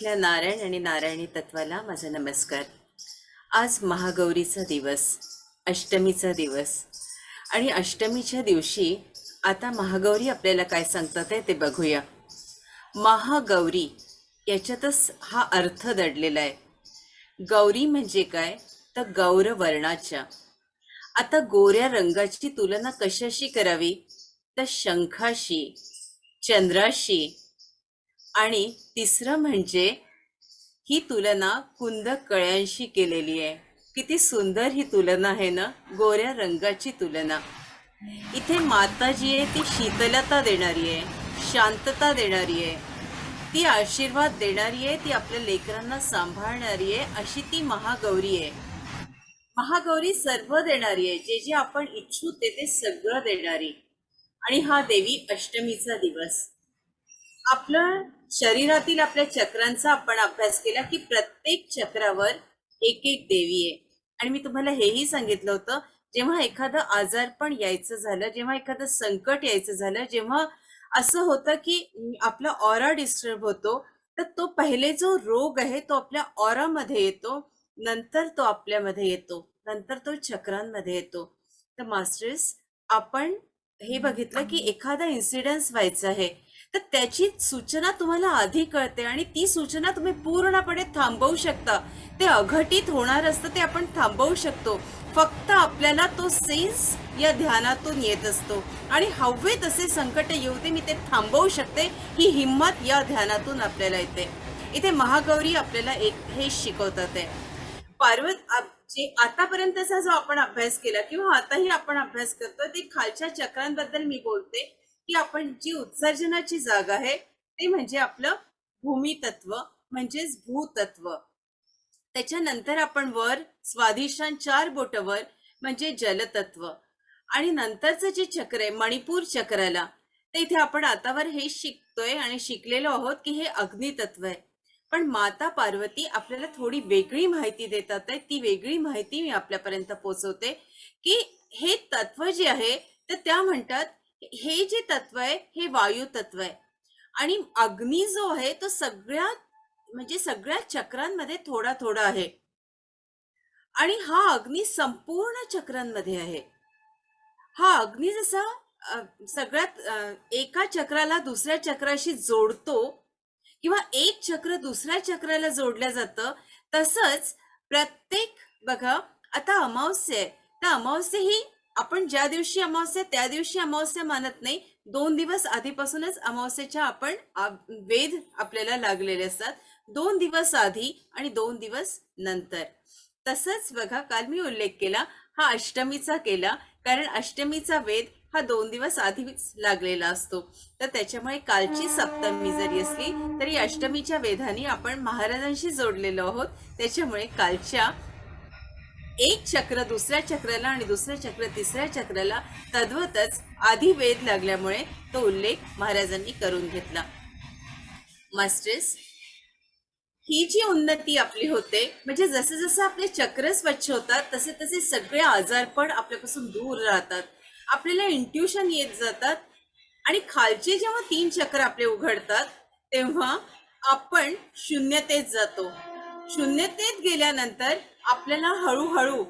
सगळ्या नारायण आणि नारायणी तत्वाला माझा नमस्कार. आज महागौरीचा दिवस, अष्टमीचा दिवस. आणि अष्टमीच्या दिवशी आता महागौरी आपल्याला काय सांगतात आहे ते बघूया. महागौरी याच्यातच हा अर्थ दडलेला आहे. गौरी म्हणजे काय, तर गौरवर्णाच्या. आता गोऱ्या रंगाची तुलना कशाशी करावी, तर शंखाशी, चंद्राशी. आणि तिसरं म्हणजे ही तुलना कुंद कळ्यांशी केलेली आहे. किती सुंदर ही तुलना आहे ना, गोऱ्या रंगाची तुलना. इथे माता जी आहे ती शीतलता देणारी आहे, शांतता देणारी आहे, ती आशीर्वाद देणारी आहे, ती आपल्या लेकरांना सांभाळणारी आहे, अशी ती महागौरी आहे. महागौरी सर्व देणारी आहे, जे जे आपण इच्छू ते सगळं देणारी. आणि हा देवी अष्टमीचा दिवस. आपलं शरीरातील आपल्या चक्रांचा आपण अभ्यास केला की प्रत्येक चक्रावर एक एक देवी आहे. आणि मी तुम्हाला हेही सांगितलं होतं, जेव्हा एखादं आजारपण यायचं झालं, जेव्हा एखादं संकट यायचं झालं, जेव्हा असं होतं की आपला ऑरा डिस्टर्ब होतो, तर तो पहिले जो रोग आहे तो आपल्या ऑरामध्ये येतो, नंतर तो आपल्यामध्ये येतो, नंतर तो चक्रांमध्ये येतो. तर मास्टर्स, आपण हे बघितलं की एखादा इन्सिडेन्स व्हायचा आहे, तर त्याची सूचना तुम्हाला आधी कळते आणि ती सूचना तुम्ही पूर्णपणे थांबवू शकता. ते अघटित होणार असतं, ते आपण थांबवू शकतो. फक्त आपल्याला तो सेन्स या ध्यानातून येत असतो आणि हवे तसे संकट येऊ दे, मी ते थांबवू शकते, ही हिंमत या ध्यानातून आपल्याला येते. इथे महागौरी आपल्याला एक हे शिकवतात आहे. जे आतापर्यंतचा जो आपण अभ्यास केला किंवा आताही आपण अभ्यास करतो, ते खालच्या चक्रांबद्दल मी बोलते की आपण जी उत्सर्जनाची जागा आहे ते म्हणजे आपलं भूमितत्व, म्हणजेच भूतत्व. त्याच्यानंतर आपण वर स्वाधिष्ठान 4 बोट वर म्हणजे जलतत्व. आणि नंतरचं जे चक्र आहे मणिपूर चक्राला, तर इथे आपण आतावर हे शिकतोय आणि शिकलेलो आहोत की हे अग्नितत्व आहे. पण माता पार्वती आपल्याला थोडी वेगळी माहिती देतात आहे. ती वेगळी माहिती मी आपल्यापर्यंत पोहोचवते की हे तत्व जे आहे, तर त्या म्हणतात हे जे तत्व आहे हे वायू तत्व आहे. आणि अग्नी जो आहे तो सगळ्या चक्रांमध्ये थोडा थोडा आहे. आणि हा अग्नी संपूर्ण चक्रांमध्ये आहे. हा अग्नी जसा एका चक्राला दुसऱ्या चक्राशी जोडतो किंवा एक चक्र दुसऱ्या चक्राला जोडल्या जातं, तसंच प्रत्येक, बघा, आता अमावस्या आहे, तर अमावस्या ही आपण ज्या दिवशी अमावस्या त्या दिवशी अमावस्या मानत नाही. 2 दिवस आधीपासूनच अमावस्येच्या आपण वेध आपल्याला लागलेले असतात. 2 दिवस आधी आणि 2 दिवस नंतर. तसंच बघा, काल मी उल्लेख केला, हा अष्टमीचा केला, कारण अष्टमीचा वेध हा 2 दिवस आधीच लागलेला असतो. तर त्याच्यामुळे कालची सप्तमी जरी असली तरी अष्टमीच्या वेधाने आपण महाराजांशी जोडलेलो आहोत. त्याच्यामुळे कालच्या एक चक्र दुसऱ्या चक्राला आणि दुसऱ्या चक्र तिसऱ्या चक्राला तद्वतच आधी वेध लागल्यामुळे तो उल्लेख महाराजांनी करून घेतला. मास्टर्स, ही जी उन्नती आपली होते, म्हणजे जसे जसे आपले चक्र स्वच्छ होतात तसे तसे सगळे आजारपण आपल्यापासून दूर राहतात, आपल्याला इंट्युशन येत जातात. आणि खालचे जेव्हा 3 चक्र आपले उघडतात तेव्हा आपण शून्यतेत जातो. शून्यतेत गेल्यानंतर आपल्याला हळूहळू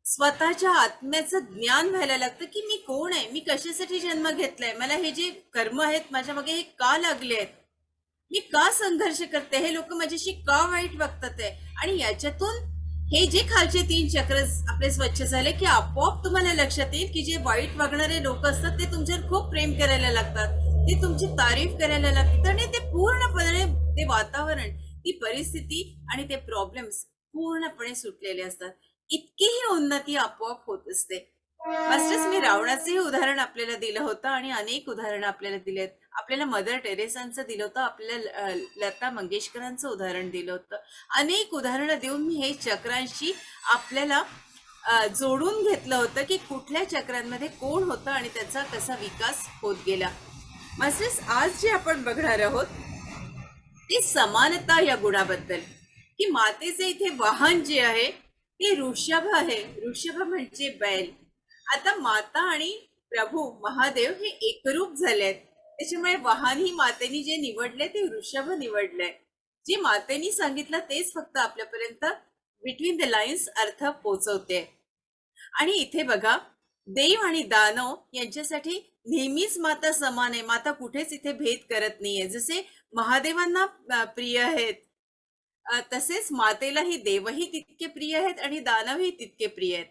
स्वतःच्या आत्म्याचं ज्ञान व्हायला लागतं की मी कोण आहे, मी कशासाठी जन्म घेतलाय, मला हे जे कर्म आहेत माझ्या मागे हे का लागले आहेत, मी का संघर्ष करते, हे लोक माझ्याशी का वाईट वागतात आहे. आणि याच्यातून हे जे खालचे 3 चक्र आपले स्वच्छ झाले की आपोआप तुम्हाला लक्षात येईल की जे वाईट वागणारे लोक असतात ते तुमच्यावर खूप प्रेम करायला लागतात, ते तुमची तारीफ करायला लागतात आणि ते पूर्णपणे ते वातावरण, ती परिस्थिती आणि ते प्रॉब्लेम्स पूर्णपणे सुटलेले असतात. इतकी ही उन्नती आपोआप होत असते. मास्टर्स, मी रावणाचंही उदाहरण आपल्याला दिलं होतं आणि अनेक उदाहरणं आपल्याला दिलेत. आपल्याला मदर टेरेसांचं दिलं होतं, आपल्याला लता मंगेशकरांचं उदाहरण दिलं होतं. अनेक उदाहरणं देऊन मी हे चक्रांशी आपल्याला जोडून घेतलं होतं की कुठल्या चक्रांमध्ये कोण होतं आणि त्याचा कसा विकास होत गेला. मास्टर्स, आज जे आपण बघणार आहोत ते समानता या गुणाबद्दल, की मातेचे इथे वाहन जे आहे ते ऋषभ आहे. ऋषभ म्हणजे बैल. आता माता आणि प्रभू महादेव हे एकरूप झाले आहेत, त्याच्यामुळे वाहन ही मातेने जे निवडले ते ऋषभ निवडलंय. जे मातेनी सांगितलं तेच फक्त आपल्यापर्यंत बिटवीन द लाईन्स अर्थ पोचवते. आणि इथे बघा, देव आणि दानव यांच्यासाठी नेहमीच माता समान आहे. माता कुठेच इथे भेद करत नाहीये. जसे महादेवांना प्रिय आहेत, तसेच मातेलाही देवही तितके प्रिय आहेत आणि दानवही तितके प्रिय आहेत.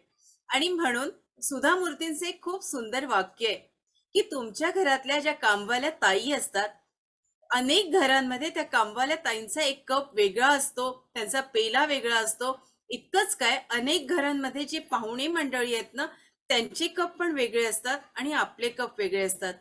आणि म्हणून सुधा मूर्तींचे एक खूप सुंदर वाक्य आहे की तुमच्या घरातल्या ज्या कामवाल्या ताई असतात, अनेक घरांमध्ये त्या कामवाल्या ताईंचा एक कप वेगळा असतो, त्यांचा पेला वेगळा असतो. इतकंच काय, अनेक घरांमध्ये जे पाहुणे मंडळी आहेत ना, त्यांचे कप पण वेगळे असतात आणि आपले कप वेगळे असतात.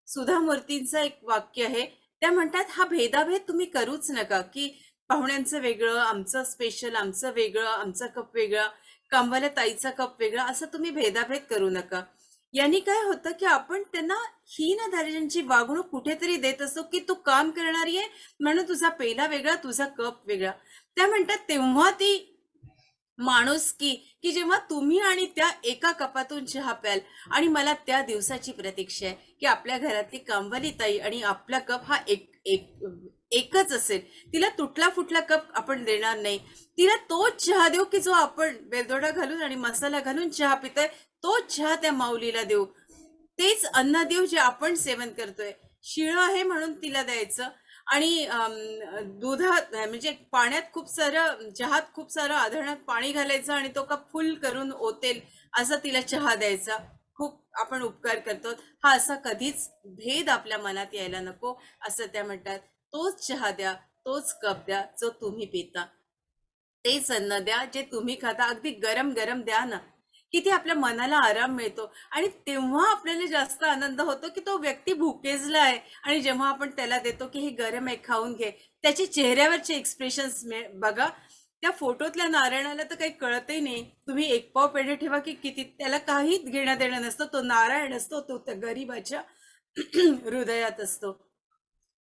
सुधा मूर्तींचं एक वाक्य आहे, त्या म्हणतात हा भेदाभेद तुम्ही करूच नका, की पाहुण्यांचं वेगळं, आमचं स्पेशल, आमचं वेगळं, आमचा कप वेगळा, कामवाल्या ताईचा कप वेगळा, असं तुम्ही भेदाभेद करू नका. यांनी काय होतं की आपण त्यांना हीन दर्जाची वागणूक कुठेतरी देत असतो, की तू काम करणारी आहे म्हणून तुझा पेला वेगळा, तुझा कप वेगळा. त्या म्हणतात तेव्हा ती माणुसकी, की जेव्हा तुम्ही आणि त्या एका कपातून चहा प्याल. आणि मला त्या दिवसाची प्रतीक्षा आहे की आपल्या घरातली कामवाली ताई आणि आपला कप हा एक एक एकच असेल. तिला तुटला फुटला कप आपण देणार नाही. तिला तोच चहा देऊ की जो आपण वेलदोडा घालून आणि मसाला घालून चहा पितोय, तोच चहा त्या माऊलीला देऊ. तेच अन्न देऊ जे आपण सेवन करतोय. शिळं आहे म्हणून तिला द्यायचं. आणि दुधात म्हणजे पाण्यात खूप सारं, चहात खूप सारं आधणात पाणी घालायचं आणि तो कप फुल करून ओतेल असा तिला चहा द्यायचा. खूप आपण उपकार करतो. हा असा कधीच भेद आपल्या मनात यायला नको, असं त्या म्हणतात. तोच चहा द्या, तोच कप द्या जो तुम्ही पिता, तेच अन्न द्या जे तुम्ही खाता. अगदी गरम गरम द्या ना, की ते आपल्या मनाला आराम मिळतो. आणि तेव्हा आपल्याला जास्त आनंद होतो की तो व्यक्ती भुकेजला आहे आणि जेव्हा आपण त्याला देतो की हे गरम आहे, खाऊन घे, त्याच्या चेहऱ्यावरचे एक्सप्रेशन्स बघा. त्या फोटोतल्या नारायणाला तर काही कळतही नाही. तुम्ही एक पाव पेढे ठेवा की किती, त्याला काही घेणं देणं नसतं. तो नारायण असतो, तो त्या गरीबाच्या हृदयात असतो.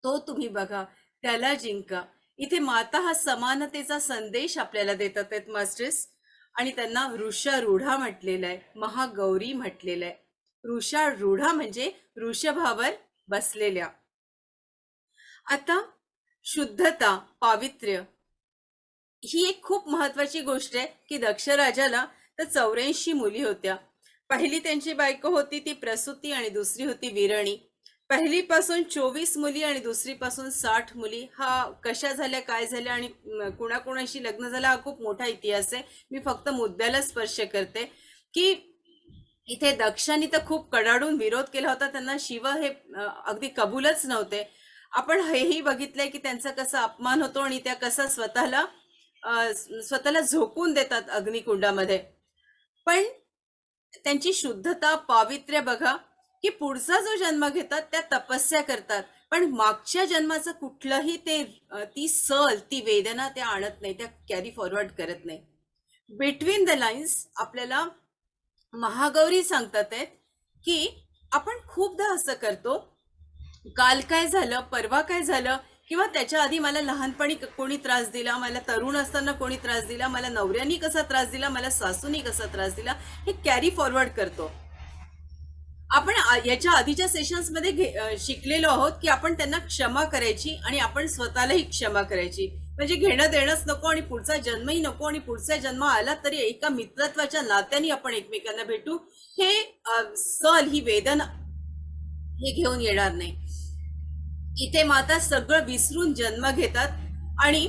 तो तुम्ही बघा, त्याला जिंका. इथे माता हा समानतेचा संदेश आपल्याला देतात आहेत मास्टर्स. आणि त्यांना वृषारूढा म्हटलेलं आहे, महागौरी म्हटलेलं आहे. वृषारूढा म्हणजे वृषभावर बसलेल्या. आता शुद्धता, पावित्र्य ही एक खूप महत्वाची गोष्ट आहे की दक्ष राजाला तर 84 मुली होत्या. पहिली त्यांची बायको होती ती प्रसूती आणि दुसरी होती विरणी. पहिली पासून 24 मुली आणि दुसरी पासून 60 मुली. हा कशा झाल्या, काय झाल्या आणि कुणाकुणाशी लग्न झालं, हा खूप मोठा इतिहास आहे. मी फक्त मुद्द्याला स्पर्श करते की इथे दक्षाने तर खूप कडाडून विरोध केला होता. त्यांना शिव हे अगदी कबूलच नव्हते. आपण हेही बघितलंय की त्यांचा कसा अपमान होतो आणि त्या कसा स्वतःला झोकून देतात अग्निकुंडामध्ये. पण त्यांची शुद्धता, पावित्र्य बघा, की पुढचा जो जन्म घेतात त्या तपस्या करतात, पण मागच्या जन्माचं कुठलंही ते ती सल, ती वेदना त्या आणत नाही, त्या कॅरी फॉरवर्ड करत नाही. बिटवीन द लाईन्स आपल्याला महागौरी सांगतात आहेत की आपण खूपदा असं करतो, काल काय झालं, परवा काय झालं, किंवा त्याच्या आधी मला लहानपणी कोणी त्रास दिला, मला तरुण असताना कोणी त्रास दिला, मला नवऱ्यानी कसा त्रास दिला, मला सासूनी कसा त्रास दिला, हे कॅरी फॉरवर्ड करतो. आपण याच्या आधीच्या सेशन्स मध्ये शिकलेलो आहोत की आपण त्यांना क्षमा करायची आणि आपण स्वतःलाही क्षमा करायची. म्हणजे घेणं देणंच नको आणि पुढचा जन्मही नको आणि पुढचा जन्म आला तरी एका मित्रत्वाच्या नात्याने आपण एकमेकांना भेटू. हे सल, ही वेदना हे घेऊन येणार नाही. इथे माता सगळं विसरून जन्म घेतात. आणि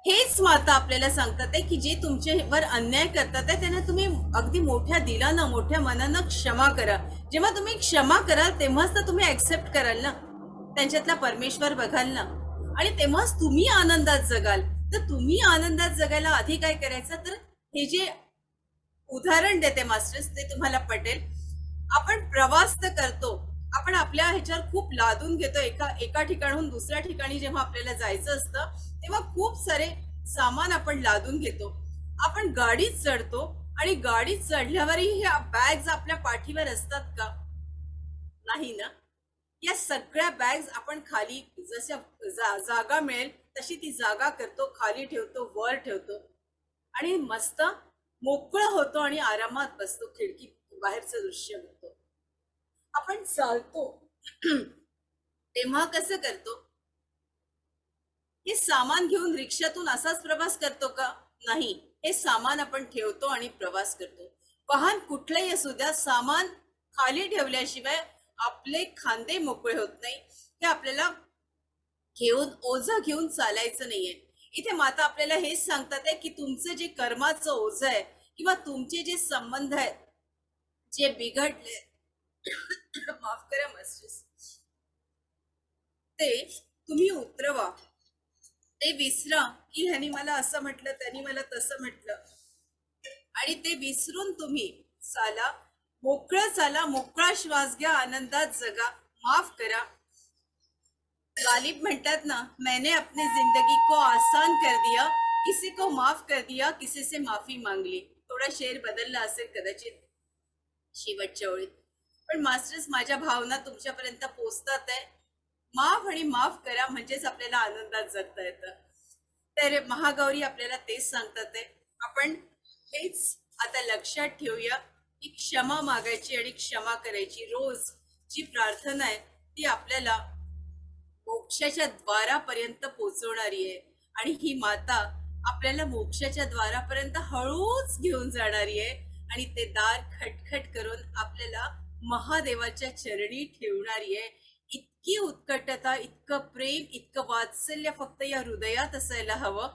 हेच माता आपल्याला सांगतात आहे की जे तुमच्यावर अन्याय करतात आहे त्यांना तुम्ही अगदी मोठ्या दिलानं, मोठ्या मनानं क्षमा करा. जेव्हा तुम्ही क्षमा कराल तेव्हाच तर तुम्ही ऍक्सेप्ट कराल ना, त्यांच्यातला परमेश्वर बघाल ना, आणि तेव्हाच तुम्ही आनंदात जगाल. तर तुम्ही आनंदात जगायला आधी काय करायचं, तर हे जे उदाहरण देते मास्टर्स ते तुम्हाला पटेल. आपण प्रवास तर करतो, आपण आपल्या ह्याच्यावर खूप लादून घेतो. एका एका ठिकाणहून दुसऱ्या ठिकाणी जेव्हा आपल्याला जायचं असतं तेव्हा खूप सारे सामान आपण लादून घेतो. आपण गाडीत चढतो आणि गाडीत चढल्यावरही ह्या बॅग्स आपल्या पाठीवर असतात का? नाही ना. या सगळ्या बॅग्स आपण खाली, जशा जागा मिळेल तशी ती जागा करतो, खाली ठेवतो, वर ठेवतो आणि मस्त मोकळं होतो आणि आरामात बसतो, खिडकी बाहेरचं दृश्य बघतो. आपण चालतो तेव्हा कसं करतो, हे सामान घेऊन रिक्षातून असाच प्रवास करतो का? नाही. हे सामान आपण ठेवतो आणि प्रवास करतो. वाहन कुठलंही असू द्या, सामान खाली ठेवल्याशिवाय आपले खांदे मोकळे होत नाही. हे आपल्याला घेऊन ओझं घेऊन चालायचं नाहीये. इथे माता आपल्याला हेच सांगतात आहे की तुमचं जे कर्माचं ओझं आहे किंवा तुमचे जे संबंध आहेत जे बिघडले माफ करा मस्जिद, ते तुम्ही उतरवा. ते विसरा की ह्यानी मला असं म्हटलं, त्यांनी मला तसं म्हटलं, आणि ते विसरून तुम्ही चाला. मोकळं चाला, मोकळा श्वास घ्या, आनंदात जगा. माफ करा. गालिब म्हणतात ना, मैंने अपनी जिंदगी को आसान कर दिया, किसी को माफ कर दिया, किसी से माफी मांग ली. थोडा शेर बदलला असेल कदाचित शेवटच्या ओळीत, पण मास्टर्स माझ्या भावना तुमच्यापर्यंत पोहोचतात आहे. माफ आणि माफ करा म्हणजेच आपल्याला आनंदात जगता येतं. तर महागौरी आपल्याला तेच सांगतात आहे. आपण हेच आता लक्षात ठेवूया की क्षमा मागायची आणि क्षमा करायची. रोज जी प्रार्थना आहे ती आपल्याला मोक्षाच्या द्वारापर्यंत पोहोचवणारी आहे, आणि ही माता आपल्याला मोक्षाच्या द्वारापर्यंत हळूच घेऊन जाणारी आहे, आणि ते दार खटखट करून आपल्याला महादेवाच्या चरणी ठेवणारी आहे. इतकी उत्कटता, इतकं प्रेम, इतकं वात्सल्य फक्त या हृदयात असायला हवं,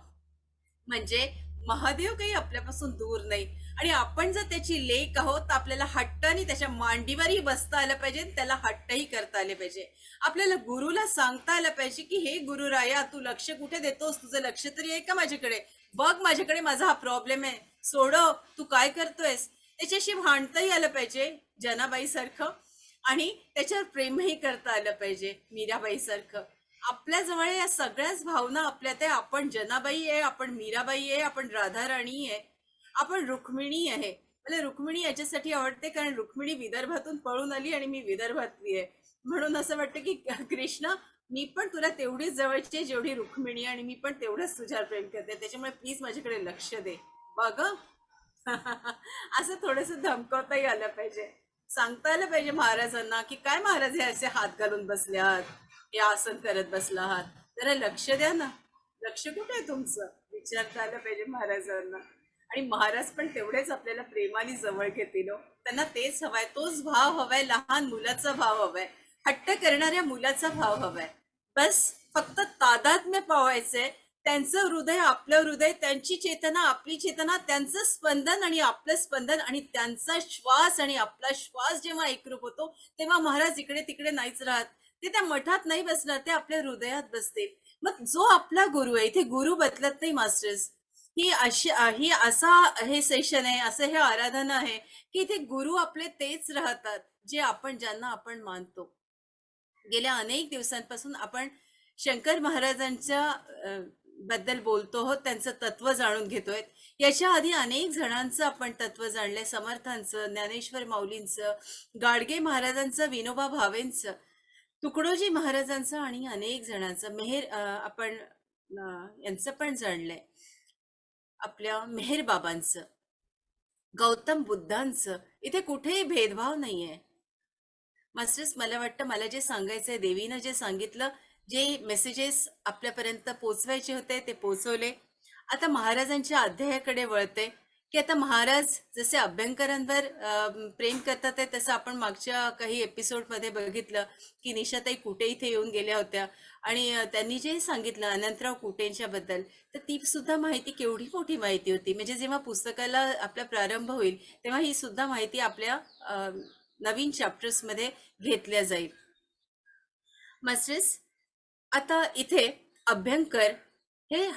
म्हणजे महादेव काही आपल्यापासून दूर नाही. आणि आपण जर त्याची लेक आहोत तर आपल्याला हट्टाने त्याच्या मांडीवरही बसता आलं पाहिजे, त्याला हट्टही करता आले पाहिजे. आपल्याला गुरुला सांगता आलं पाहिजे की हे गुरुराया, तू लक्ष कुठे देतोस? तुझं लक्ष तरी आहे का माझ्याकडे? बघ माझ्याकडे, माझा हा प्रॉब्लेम आहे, सोडव, तू काय करतोयस? त्याच्याशी भांडताही आलं पाहिजे जनाबाई सारखं, आणि त्याच्यावर प्रेमही करता आलं पाहिजे मीराबाई सारखं. आपल्या जवळ या सगळ्याच भावना आपल्यात आहे. आपण जनाबाई आहे, आपण मीराबाई आहे, आपण राधाराणी आहे, आपण रुक्मिणी आहे. मला रुक्मिणी याच्यासाठी आवडते कारण रुक्मिणी विदर्भातून पळून आली आणि मी विदर्भातली आहे, म्हणून असं वाटतं की कृष्ण, मी पण तुला तेवढीच जवळची आहे जेवढी रुक्मिणी, आणि मी पण तेवढंच तुझ्यावर प्रेम करते, त्याच्यामुळे प्लीज माझ्याकडे लक्ष दे बघ. असं थोडस धमकवताही आलं पाहिजे, सांगता आलं पाहिजे महाराजांना की काय महाराज हे असे हात घालून बसले आहात, हे आसन करत बसला आहात, जरा लक्ष द्या ना. लक्ष कुठे आहे तुमचं? विचारता आलं पाहिजे महाराजांना. आणि महाराज पण तेवढेच आपल्याला प्रेमाने जवळ घेतील हो. त्यांना तेच हवाय, तोच भाव हवाय, लहान मुलाचा भाव हवाय, हट्ट करणाऱ्या मुलाचा भाव हवाय. बस फक्त तादात्म्य पावायचंय. त्यांचं हृदय आपलं हृदय, त्यांची चेतना आपली चेतना, त्यांचं स्पंदन आणि आपलं स्पंदन, आणि त्यांचा श्वास आणि आपला श्वास जेव्हा एकरूप होतो तेव्हा महाराज इकडे तिकडे नाहीच राहत. ते त्या मठात नाही बसणार, ते आपल्या हृदयात बसतील. मग जो आपला गुरु आहे, इथे गुरु बदलत नाही मास्टर्स. ही अशी ही असा हे सेशन आहे, असं हे आराधना आहे की इथे गुरु आपले तेच राहतात जे आपण, ज्यांना आपण मानतो. गेल्या अनेक दिवसांपासून आपण शंकर महाराजांच्या बद्दल बोलतो आहोत, त्यांचं तत्व जाणून घेतोय. याच्या आधी अनेक जणांचं आपण तत्व जाणलंय, समर्थांचं, ज्ञानेश्वर माऊलींचं, गाडगे महाराजांचं, विनोबा भावेंचं, तुकडोजी महाराजांचं, आणि अनेक जणांचं आपण यांचं पण जाणलंय, आपल्या मेहेर बाबांचं, गौतम बुद्धांचं. इथे कुठेही भेदभाव नाहीये मास्टर्स. मला वाटतं मला जे सांगायचंय, देवीनं जे सांगितलं, जे मेसेजेस आपल्यापर्यंत पोचवायचे होते ते पोचवले. आता महाराजांच्या अध्यायाकडे वळते की आता महाराज जसे अभ्यंकरांवर प्रेम करतात आहे, तसं आपण मागच्या काही एपिसोडमध्ये बघितलं की निशाताई कुठे इथे येऊन गेल्या होत्या, आणि त्यांनी जे सांगितलं अनंतराव कुटेंच्या बद्दल, तर ती सुद्धा माहिती केवढी मोठी माहिती होती. म्हणजे जेव्हा पुस्तकाला आपला प्रारंभ होईल तेव्हा ही सुद्धा माहिती आपल्या नवीन चॅप्टर्समध्ये घेतल्या जाईल. मास्टर्स, आता इथे अभ्यंकर हे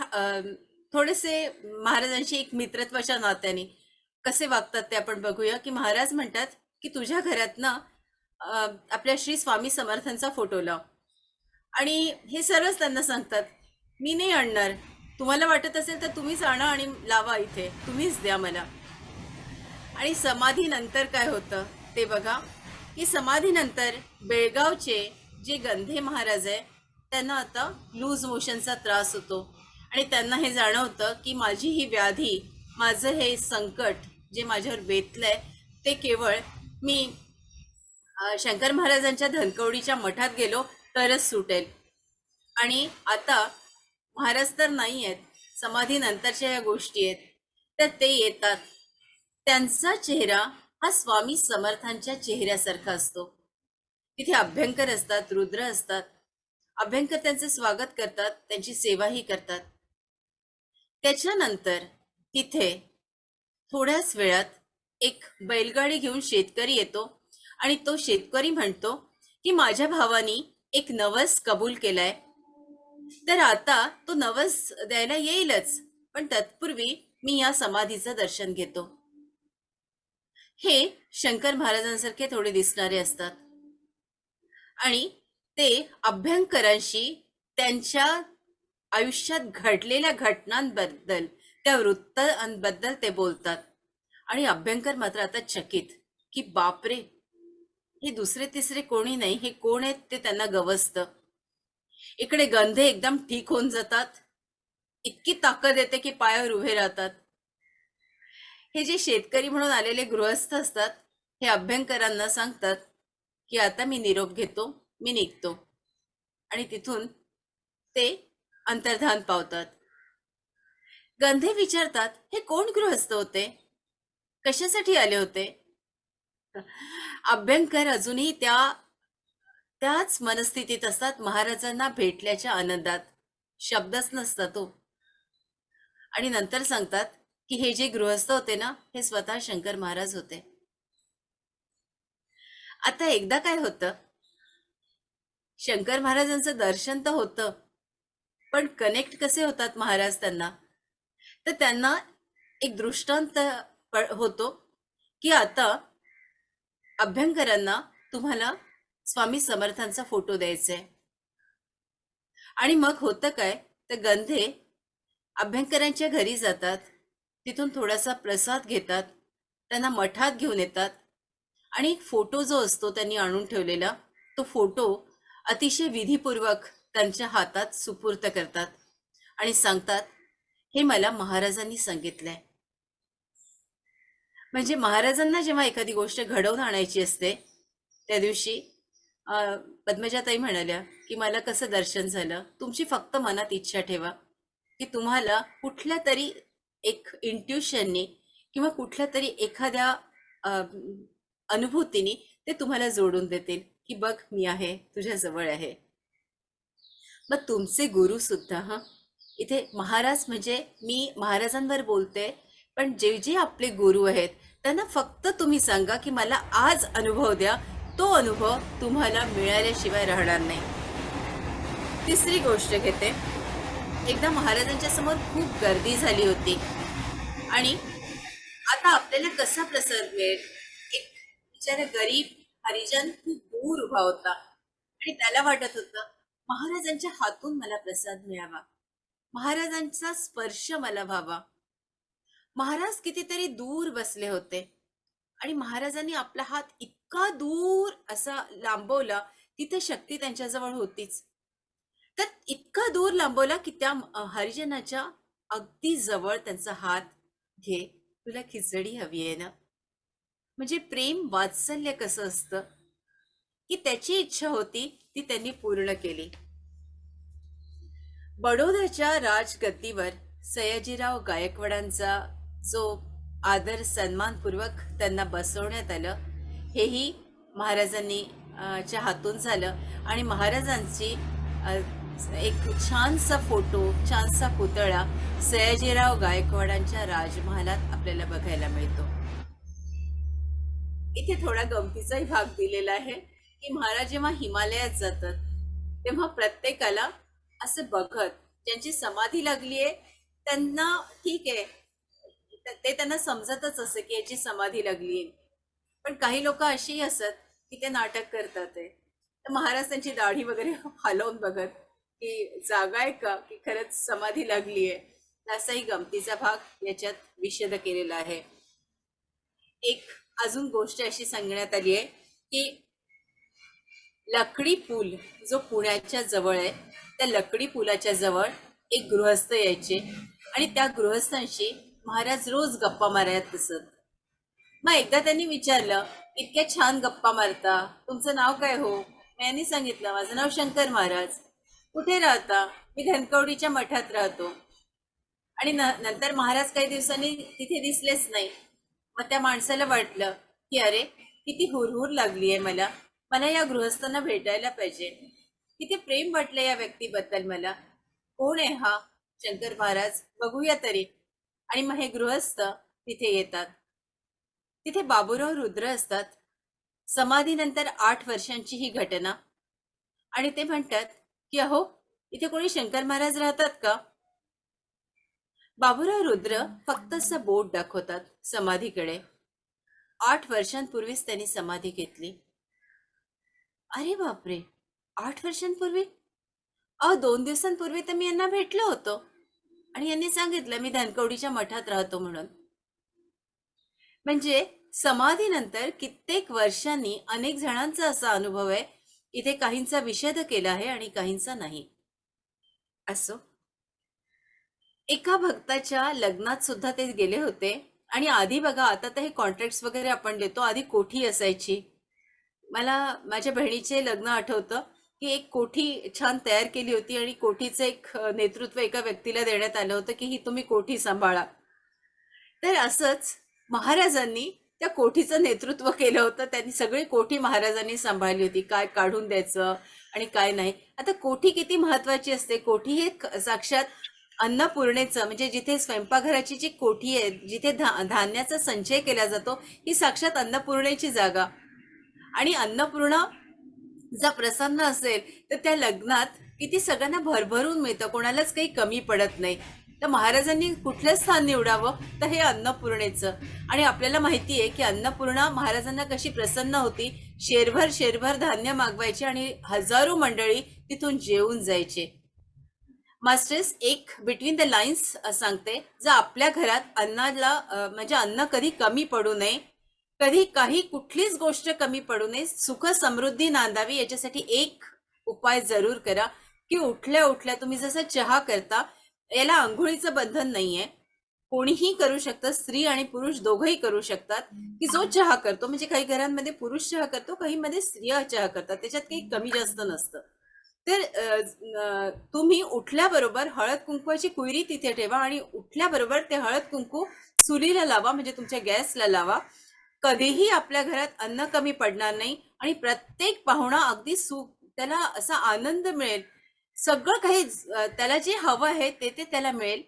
थोडेसे महाराजांशी एक मित्रत्वाच्या नात्याने कसे वागतात ते आपण बघूया. की महाराज म्हणतात की तुझ्या घरात ना आपल्या श्री स्वामी समर्थांचा फोटो लाव, आणि हे सर्वच त्यांना सांगतात, मी नाही आणणार, तुम्हाला वाटत असेल तर तुम्हीच आणा आणि लावा इथे, तुम्हीच द्या मला. आणि समाधीनंतर काय होतं ते बघा, की समाधीनंतर बेळगावचे जे गंधे महाराज आहे त्यांना आता लूज मोशनचा त्रास होतो, आणि त्यांना हे जाणवतं की माझी ही व्याधी, माझं हे संकट जे माझ्यावर बेतलंय ते केवळ मी शंकर महाराजांच्या धनकवडीच्या मठात गेलो तरच सुटेल. आणि आता महाराज तर नाही आहेत, समाधी नंतरच्या या गोष्टी आहेत. तर ते येतात. त्यांचा चेहरा हा स्वामी समर्थांच्या चेहऱ्यासारखा असतो. तिथे अभ्यंकर असतात, रुद्र असतात. अभ्यंकर त्यांचे स्वागत करतात, त्यांची सेवाही करतात. त्याच्यानंतर तिथे थोड्याच वेळात एक बैलगाडी घेऊन शेतकरी येतो आणि तो शेतकरी म्हणतो की माझ्या भावानी एक नवस कबूल केलाय, तर आता तो नवस द्यायला येईलच, पण तत्पूर्वी मी या समाधीचं दर्शन घेतो. हे शंकर महाराजांसारखे थोडे दिसणारे असतात आणि ते अभ्यंकरांशी त्यांच्या आयुष्यात घडलेल्या घटनांबद्दल, त्या वृत्तांबद्दल ते बोलतात. आणि अभ्यंकर मात्र आता चकित की बापरे, हे दुसरे तिसरे कोणी नाही, हे कोण आहेत ते त्यांना गवसतं. इकडे गंधे एकदम ठीक होऊन जातात, इतकी ताकद येते की पायावर उभे राहतात. हे जे शेतकरी म्हणून आलेले गृहस्थ असतात, हे अभ्यंकरांना सांगतात की आता मी निरोप घेतो, मी निघतो. आणि तिथून ते अंतर्धान पावतात. गंधे विचारतात, हे कोण गृहस्थ होते, कशासाठी आले होते? अभ्यंकर अजूनही त्याच मनस्थितीत असतात, महाराजांना भेटल्याच्या आनंदात. शब्दच नसतात तो. आणि नंतर सांगतात की हे जे गृहस्थ होते ना, हे स्वतः शंकर महाराज होते. आता एकदा काय होतं, शंकर महाराजांचं दर्शन तर होतं, पण कनेक्ट कसे होतात महाराज त्यांना? तर त्यांना एक दृष्टांत होतो की आता अभ्यंकरांना तुम्हाला स्वामी समर्थांचा फोटो द्यायचा आहे. आणि मग होतं काय, तर गंधे अभ्यंकरांच्या घरी जातात, तिथून थोडासा प्रसाद घेतात, त्यांना मठात घेऊन येतात आणि एक फोटो जो असतो त्यांनी आणून ठेवलेला, तो फोटो अतिशय विधीपूर्वक त्यांच्या हातात सुपूर्त करतात आणि सांगतात, हे मला महाराजांनी सांगितलंय. म्हणजे महाराजांना जेव्हा एखादी गोष्ट घडवून आणायची असते, त्या दिवशी पद्मजाताई म्हणाल्या की मला कसं दर्शन झालं, तुमची फक्त मनात इच्छा ठेवा की तुम्हाला कुठल्या तरी एक इंट्युशननी किंवा कुठल्या तरी एखाद्या अनुभूतीने ते तुम्हाला जोडून देतील की बघ मी आहे, तुझ्या जवळ आहे. मग तुमचे गुरु सुद्धा, इथे महाराज म्हणजे मी महाराजांवर बोलते, पण जे जे आपले गुरु आहेत त्यांना फक्त तुम्ही सांगा की मला आज अनुभव द्या, तो अनुभव तुम्हाला मिळाल्याशिवाय राहणार नाही. तिसरी गोष्ट घेते. एकदा महाराजांच्या समोर खूप गर्दी झाली होती आणि आता आपल्याला कसा प्रसाद मिळेल? एक बिचारा गरीब हरिजन खूप दूर उभा होता आणि त्याला वाटत होतं महाराजांच्या हातून मला प्रसाद मिळावा, महाराजांचा स्पर्श मला व्हावा. महाराज कितीतरी दूर बसले होते आणि महाराजांनी आपला हात इतका दूर असा लांबवला, तिथे शक्ती त्यांच्याजवळ होतीच. तर इतका दूर लांबवला की त्या हरिजनाच्या अगदी जवळ त्यांचा हात, घे तुला खिचडी हवी आहे ना. म्हणजे प्रेम वात्सल्य कसं असतं, की त्याची इच्छा होती ती त्यांनी पूर्ण केली. बडोद्याच्या राजगद्दीवर सयाजीराव गायकवाडांचा जो आदर सन्मानपूर्वक त्यांना बसवण्यात आलं, हेही महाराजांनी च्या हातून झालं. आणि महाराजांची एक छानसा फोटो, छानसा पुतळा सयाजीराव गायकवाडांच्या राजमहालात आपल्याला बघायला मिळतो. इथे थोडा गमतीचाही भाग दिलेला आहे की महाराज जेव्हा हिमालयात जातात तेव्हा प्रत्येकाला असं बघत, ज्यांची समाधी लागली आहे त्यांना ठीक आहे, ते त्यांना समजतच असं की याची समाधी लागली आहे, पण काही लोक अशीही असत की ते नाटक करतात आहे. तर महाराज त्यांची दाढी वगैरे हलवून बघत की जागा आहे का, की खरंच समाधी लागली आहे. असाही गमतीचा भाग याच्यात विशद केलेला आहे. एक अजून गोष्ट अशी सांगण्यात आली आहे की लकडी पूल जो पुण्याच्या जवळ आहे, त्या लकडी पुलाच्या जवळ एक गृहस्थ यायचे आणि त्या गृहस्थांशी महाराज रोज गप्पा मारत असत. मग एकदा त्यांनी विचारलं, इतक्या छान गप्पा मारता, तुमचं नाव काय हो? यांनी सांगितलं, माझं नाव शंकर महाराज. कुठे राहता? मी धनकवडीच्या मठात राहतो. आणि नंतर महाराज काही दिवसांनी तिथे दिसलेच नाही. मग त्या माणसाला वाटलं की अरे, किती हुरहुर लागली आहे मला, मला या गृहस्थांना भेटायला पाहिजे. किती प्रेम वाटलं या व्यक्तीबद्दल मला. कोण आहे हा शंकर महाराज, बघूया तरी. आणि मग हे गृहस्थ तिथे येतात. तिथे बाबूराव रुद्र असतात. समाधीनंतर 8 वर्षांची ही घटना. आणि ते म्हणतात की अहो, इथे कोणी शंकर महाराज राहतात का? बाबूराव रुद्र फक्त असं बोट दाखवतात समाधीकडे. 8 वर्षांपूर्वीच त्यांनी समाधी घेतली. अरे बापरे, 8 वर्षांपूर्वी? 2 दिवसांपूर्वी तर मी यांना भेटलो होतो आणि यांनी सांगितलं मी धनकवडीच्या मठात राहतो म्हणून. म्हणजे समाधीनंतर कित्येक वर्षांनी अनेक जणांचा असा अनुभव आहे. इथे काहींचा विषाद केला आहे आणि काहींचा नाही. असो, एका भक्ताच्या लग्नात सुद्धा ते गेले होते. आणि आधी बघा, आता तर हे कॉन्ट्रॅक्ट वगैरे आपण देतो, आधी कोठी असायची. मला माझ्या बहिणीचे लग्न आठवतं की एक कोठी छान तयार केली होती आणि कोठीचं एक नेतृत्व एका व्यक्तीला देण्यात आलं होतं की ही तुम्ही कोठी सांभाळा. तर असंच महाराजांनी त्या कोठीचं नेतृत्व केलं होतं. त्यांनी सगळी कोठी महाराजांनी सांभाळली होती, काय काढून द्यायचं आणि काय नाही. आता कोठी किती महत्वाची असते. कोठी हे साक्षात अन्नपूर्णेचं, म्हणजे जिथे स्वयंपाकघराची जी कोठी आहे, जिथे धान्याचा संचय केला जातो, ही साक्षात अन्नपूर्णेची जागा. आणि अन्नपूर्णा जर प्रसन्न असेल तर त्या लग्नात किती सगळ्यांना भरभरून मिळतं, कोणालाच काही कमी पडत नाही. तर महाराजांनी कुठलं स्थान निवडावं, तर हे अन्नपूर्णेचं. आणि आपल्याला माहिती आहे की अन्नपूर्णा महाराजांना कशी प्रसन्न होती. शेरभर शेरभर धान्य मागवायचे आणि हजारो मंडळी तिथून जेवून जायचे. मास्टर्स, एक बिटवीन द लाईन्स सांगते, जर आपल्या घरात अन्नाला म्हणजे अन्न कधी कमी पडू नये, कधी काही कुठलीच गोष्ट कमी पडू नये, सुख समृद्धी नांदावी, याच्यासाठी एक उपाय जरूर करा की उठल्या उठल्या तुम्ही जसं चहा करता, याला आंघोळीचं बंधन नाहीये, कोणीही करू शकतं, स्त्री आणि पुरुष दोघंही करू शकतात. की जो चहा करतो, म्हणजे काही घरांमध्ये पुरुष चहा करतो, काही मध्ये स्त्रिया चहा करतात, त्याच्यात काही कमी जास्त नसतं. तर तुम्ही उठल्याबरोबर हळद कुंकवाची कुयरी तिथे ठेवा आणि उठल्याबरोबर ते हळद कुंकू चुलीला लावा, म्हणजे तुमच्या गॅसला लावा. कधीही आपल्या घरात अन्न कमी पडणार नाही आणि प्रत्येक पाहुणा अगदी सुख, त्याला असा आनंद मिळेल. सगळं काही त्याला जे हवं आहे ते ते त्याला मिळेल.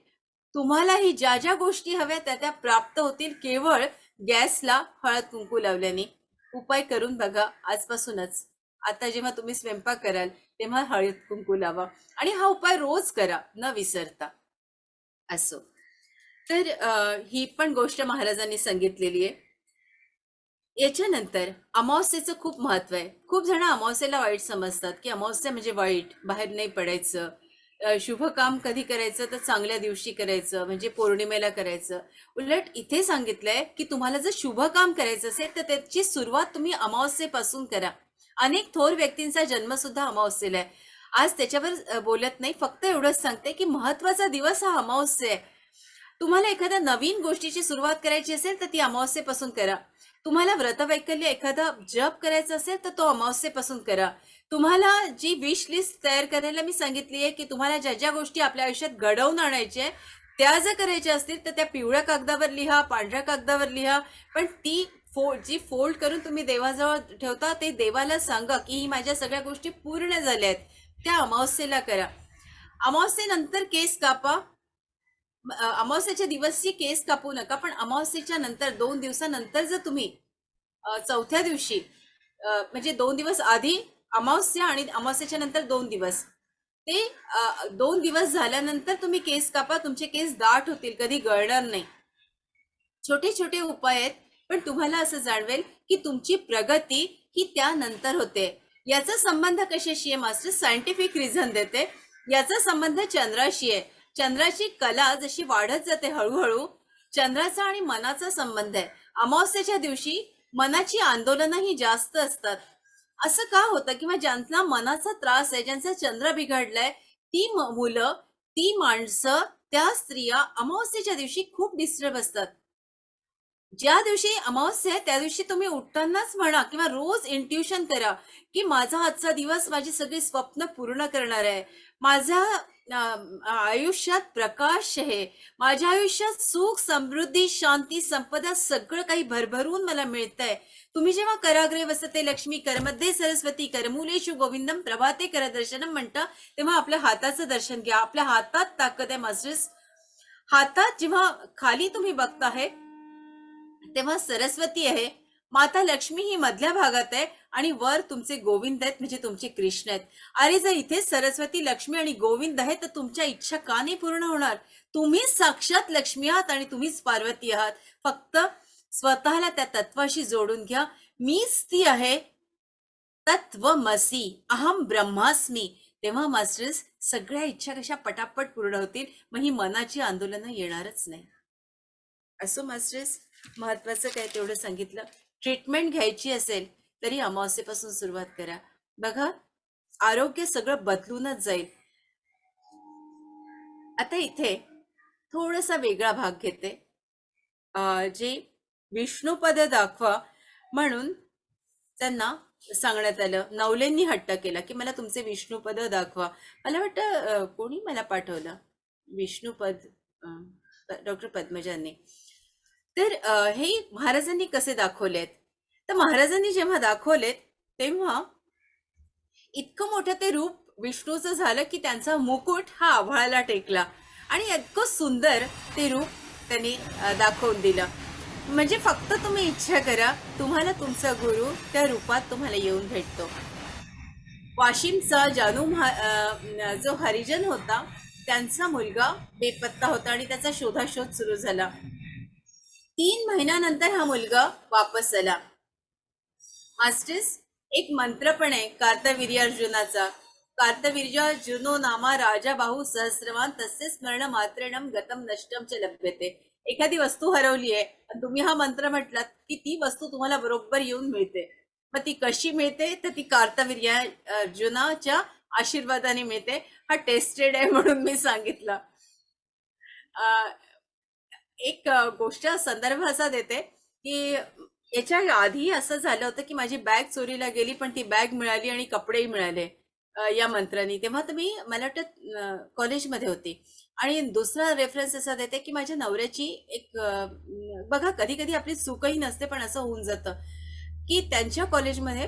तुम्हालाही ज्या ज्या गोष्टी हव्या त्या त्या प्राप्त होतील, केवळ गॅसला हळद कुंकू लावल्याने. उपाय करून बघा आजपासूनच. आता जेव्हा तुम्ही स्वयंपाक कराल तेव्हा हळद कुंकू लावा आणि हा उपाय रोज करा न विसरता. असो, तर ही पण गोष्ट महाराजांनी सांगितलेली आहे. याच्यानंतर अमावस्येचं खूप महत्व आहे. खूप जण अमावस्येला वाईट समजतात की अमावस्या म्हणजे वाईट, बाहेर नाही पडायचं. शुभ काम कधी करायचं तर चांगल्या दिवशी करायचं, म्हणजे पौर्णिमेला करायचं. उलट इथे सांगितलंय की तुम्हाला जर शुभ काम करायचं असेल तर त्याची सुरुवात तुम्ही अमावस्येपासून करा. अनेक थोर व्यक्तींचा जन्म सुद्धा अमावस्येला आहे. आज त्याच्यावर बोलत नाही, फक्त एवढंच सांगते की महत्वाचा दिवस हा अमावस्या आहे. तुम्हाला एखाद्या नवीन गोष्टीची सुरुवात करायची असेल तर ती अमावस्येपासून करा. तुम्हाला व्रतवैकल्य एखादा जप करायचा असेल तर तो अमावस्येपासून करा. तुम्हाला जी विश लिस्ट तयार करायला मी सांगितली आहे की तुम्हाला ज्या ज्या गोष्टी आपल्या आयुष्यात घडवून आणायच्या त्या जर करायच्या असतील तर त्या पिवळ्या कागदावर लिहा, पांढऱ्या कागदावर लिहा. पण ती जी फोल्ड करून तुम्ही देवाजवळ ठेवता, ते देवाला सांगा की ही माझ्या सगळ्या गोष्टी पूर्ण झाल्या आहेत, त्या अमावस्येला करा. अमावस्येनंतर केस कापा. अमावस्येच्या दिवशी केस कापू नका, पण अमावस्येच्या नंतर 2 दिवसानंतर जर तुम्ही चौथ्या दिवशी, म्हणजे 2 दिवस आधी अमावस्या आणि अमावस्येच्या नंतर 2 दिवस, ते 2 दिवस झाल्यानंतर तुम्ही केस कापा. तुमचे केस दाट होतील, कधी गळणार नाही. छोटे छोटे उपाय आहेत, पण तुम्हाला असं जाणवेल की तुमची प्रगती ही त्यानंतर होते. याचा संबंध कशाशी आहे मास्टर? सायंटिफिक रिझन देते. याचा संबंध चंद्राशी आहे. चंद्राची कला जशी वाढत जाते हळूहळू, चंद्राचा आणि मनाचा संबंध आहे. अमावस्येच्या दिवशी मनाची आंदोलनही जास्त असतात. असं का होतं? किंवा ज्यांना मनाचा त्रास आहे, ज्यांचा चंद्र बिघडलाय, ती मुलं, ती माणसं, त्या स्त्रिया अमावस्येच्या दिवशी खूप डिस्टर्ब असतात. ज्या दिवशी अमावस्या आहे त्या दिवशी तुम्ही उठतानाच म्हणा किंवा रोज इंट्युशन करा की माझा आजचा दिवस माझी सगळी स्वप्न पूर्ण करणार आहे. माझ्या आयुष्यात प्रकाश आहे. माझ्या आयुष्यात सुख, समृद्धी, शांती, संपदा सगळं काही भरभरून मला मिळतंय. तुम्ही जेव्हा कराग्रे वसते लक्ष्मी, करमध्ये सरस्वती, करमूलेषु गोविंदम, प्रभाते करदर्शनम म्हणता, तेव्हा आपल्या हाताचं दर्शन घ्या. आपल्या हातात ताकद आहे मास्टर्स. हातात जेव्हा खाली तुम्ही बघताय तेव्हा सरस्वती आहे, माता लक्ष्मी ही मधल्या भागात आहे आणि वर तुमचे गोविंद आहेत, म्हणजे तुमचे कृष्ण आहेत. अरे जर इथे सरस्वती, लक्ष्मी आणि गोविंद आहे तर तुमच्या इच्छा का नाही पूर्ण होणार? तुम्ही साक्षात लक्ष्मी आहात आणि तुम्हीच पार्वती आहात. फक्त स्वतःला त्या तत्वाशी जोडून घ्या. मीच ती आहे, तत्वमसी, अहम ब्रह्मास्मी. तेव्हा मास्टर्स सगळ्या इच्छा कशा पटापट पूर्ण होतील. मग ही मनाची आंदोलनं येणारच नाही. असो मास्टर्स, महत्वाचं काय तेवढं सांगितलं. ट्रीटमेंट घ्यायची असेल तरी अमावस्येपासून सुरुवात करा. बघा, आरोग्य सगळं बदलूनच जाईल. आता इथे थोडासा वेगळा भाग घेते. जे विष्णुपद दाखवा म्हणून त्यांना सांगण्यात आलं. नवलेंनी हट्ट केला की मला तुमचे विष्णुपद दाखवा. मला वाटतं कोणी मला पाठवलं विष्णुपद, डॉक्टर पद्मजांनी. तर हे महाराजांनी कसे दाखवलेत? तर महाराजांनी जेव्हा दाखवलेत तेव्हा इतकं मोठं ते रूप विष्णूचं झालं की त्यांचा मुकुट हा आभाळाला टेकला आणि इतकं सुंदर ते रूप त्यांनी दाखवून दिलं. म्हणजे फक्त तुम्ही इच्छा करा, तुम्हाला तुमचा गुरु त्या रूपात तुम्हाला येऊन भेटतो. वाशिमचा जो हरिजन होता त्यांचा मुलगा बेपत्ता होता आणि त्याचा शोधाशोध सुरू झाला. 3 महिन्यानंतर हा मुलगा वापस आला. मास्टर्स, एक मंत्र पण आहे कार्तवीर्यार्जुनाचा. कार्तवीर्यार्जुनो नामा राजा बाहू सहस्रवान तस्य स्मरण मात्रेणम गतम नष्टम च लभ्यते. एखादी वस्तू हरवली आहे आणि तुम्ही हा मंत्र म्हटलात की ती वस्तू तुम्हाला बरोबर येऊन मिळते. मग ती कशी मिळते? तर ती कार्तवीर्या अर्जुनाच्या आशीर्वादाने मिळते. हा टेस्टेड आहे म्हणून मी सांगितलं. एक गोष्ट संदर्भ असा देते की याच्या आधी असं झालं होतं की माझी बॅग चोरीला गेली पण ती बॅग मिळाली आणि कपडेही मिळाले या मंत्रांनी. तेव्हा तर मी, मला वाटतं कॉलेजमध्ये होती. आणि दुसरा रेफरन्स असा देते की माझ्या नवऱ्याची एक बघा कधी कधी आपली चूकही नसते पण असं होऊन जातं की त्यांच्या कॉलेजमध्ये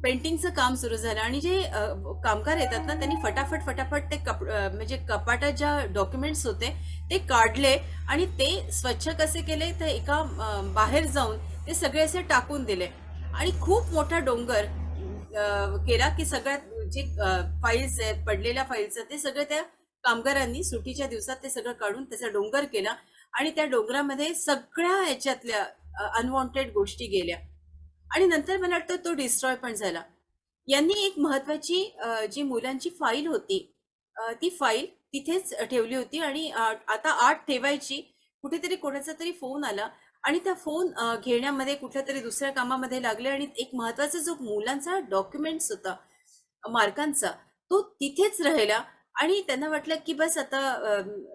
पेंटिंगचं काम सुरू झालं आणि जे कामगार येतात ना त्यांनी फटाफट फटाफट ते म्हणजे कपाटात ज्या डॉक्युमेंट्स होते ते काढले आणि ते स्वच्छ कसे केले तर एका बाहेर जाऊन ते सगळे असे टाकून दिले आणि खूप मोठा डोंगर केला की सगळ्यात जे फाईल्स आहेत, पडलेल्या फाईल्स ते सगळे त्या कामगारांनी सुट्टीच्या दिवसात ते सगळं काढून त्याचा डोंगर केला आणि त्या डोंगरामध्ये सगळ्या ह्याच्यातल्या अनवॉन्टेड गोष्टी गेल्या आणि नंतर मला वाटतं तो डिस्ट्रॉय पण झाला. यांनी एक महत्वाची जी मुलांची फाईल होती ती फाईल तिथेच ठेवली होती आणि आता आत ठेवायची. कुठेतरी कोणाचा तरी फोन आला आणि त्या फोन घेण्यामध्ये कुठल्या तरी दुसऱ्या कामामध्ये लागले आणि एक महत्वाचा जो मुलांचा डॉक्युमेंट्स होता मार्कांचा तो तिथेच राहिला आणि त्यांना वाटलं की बस आता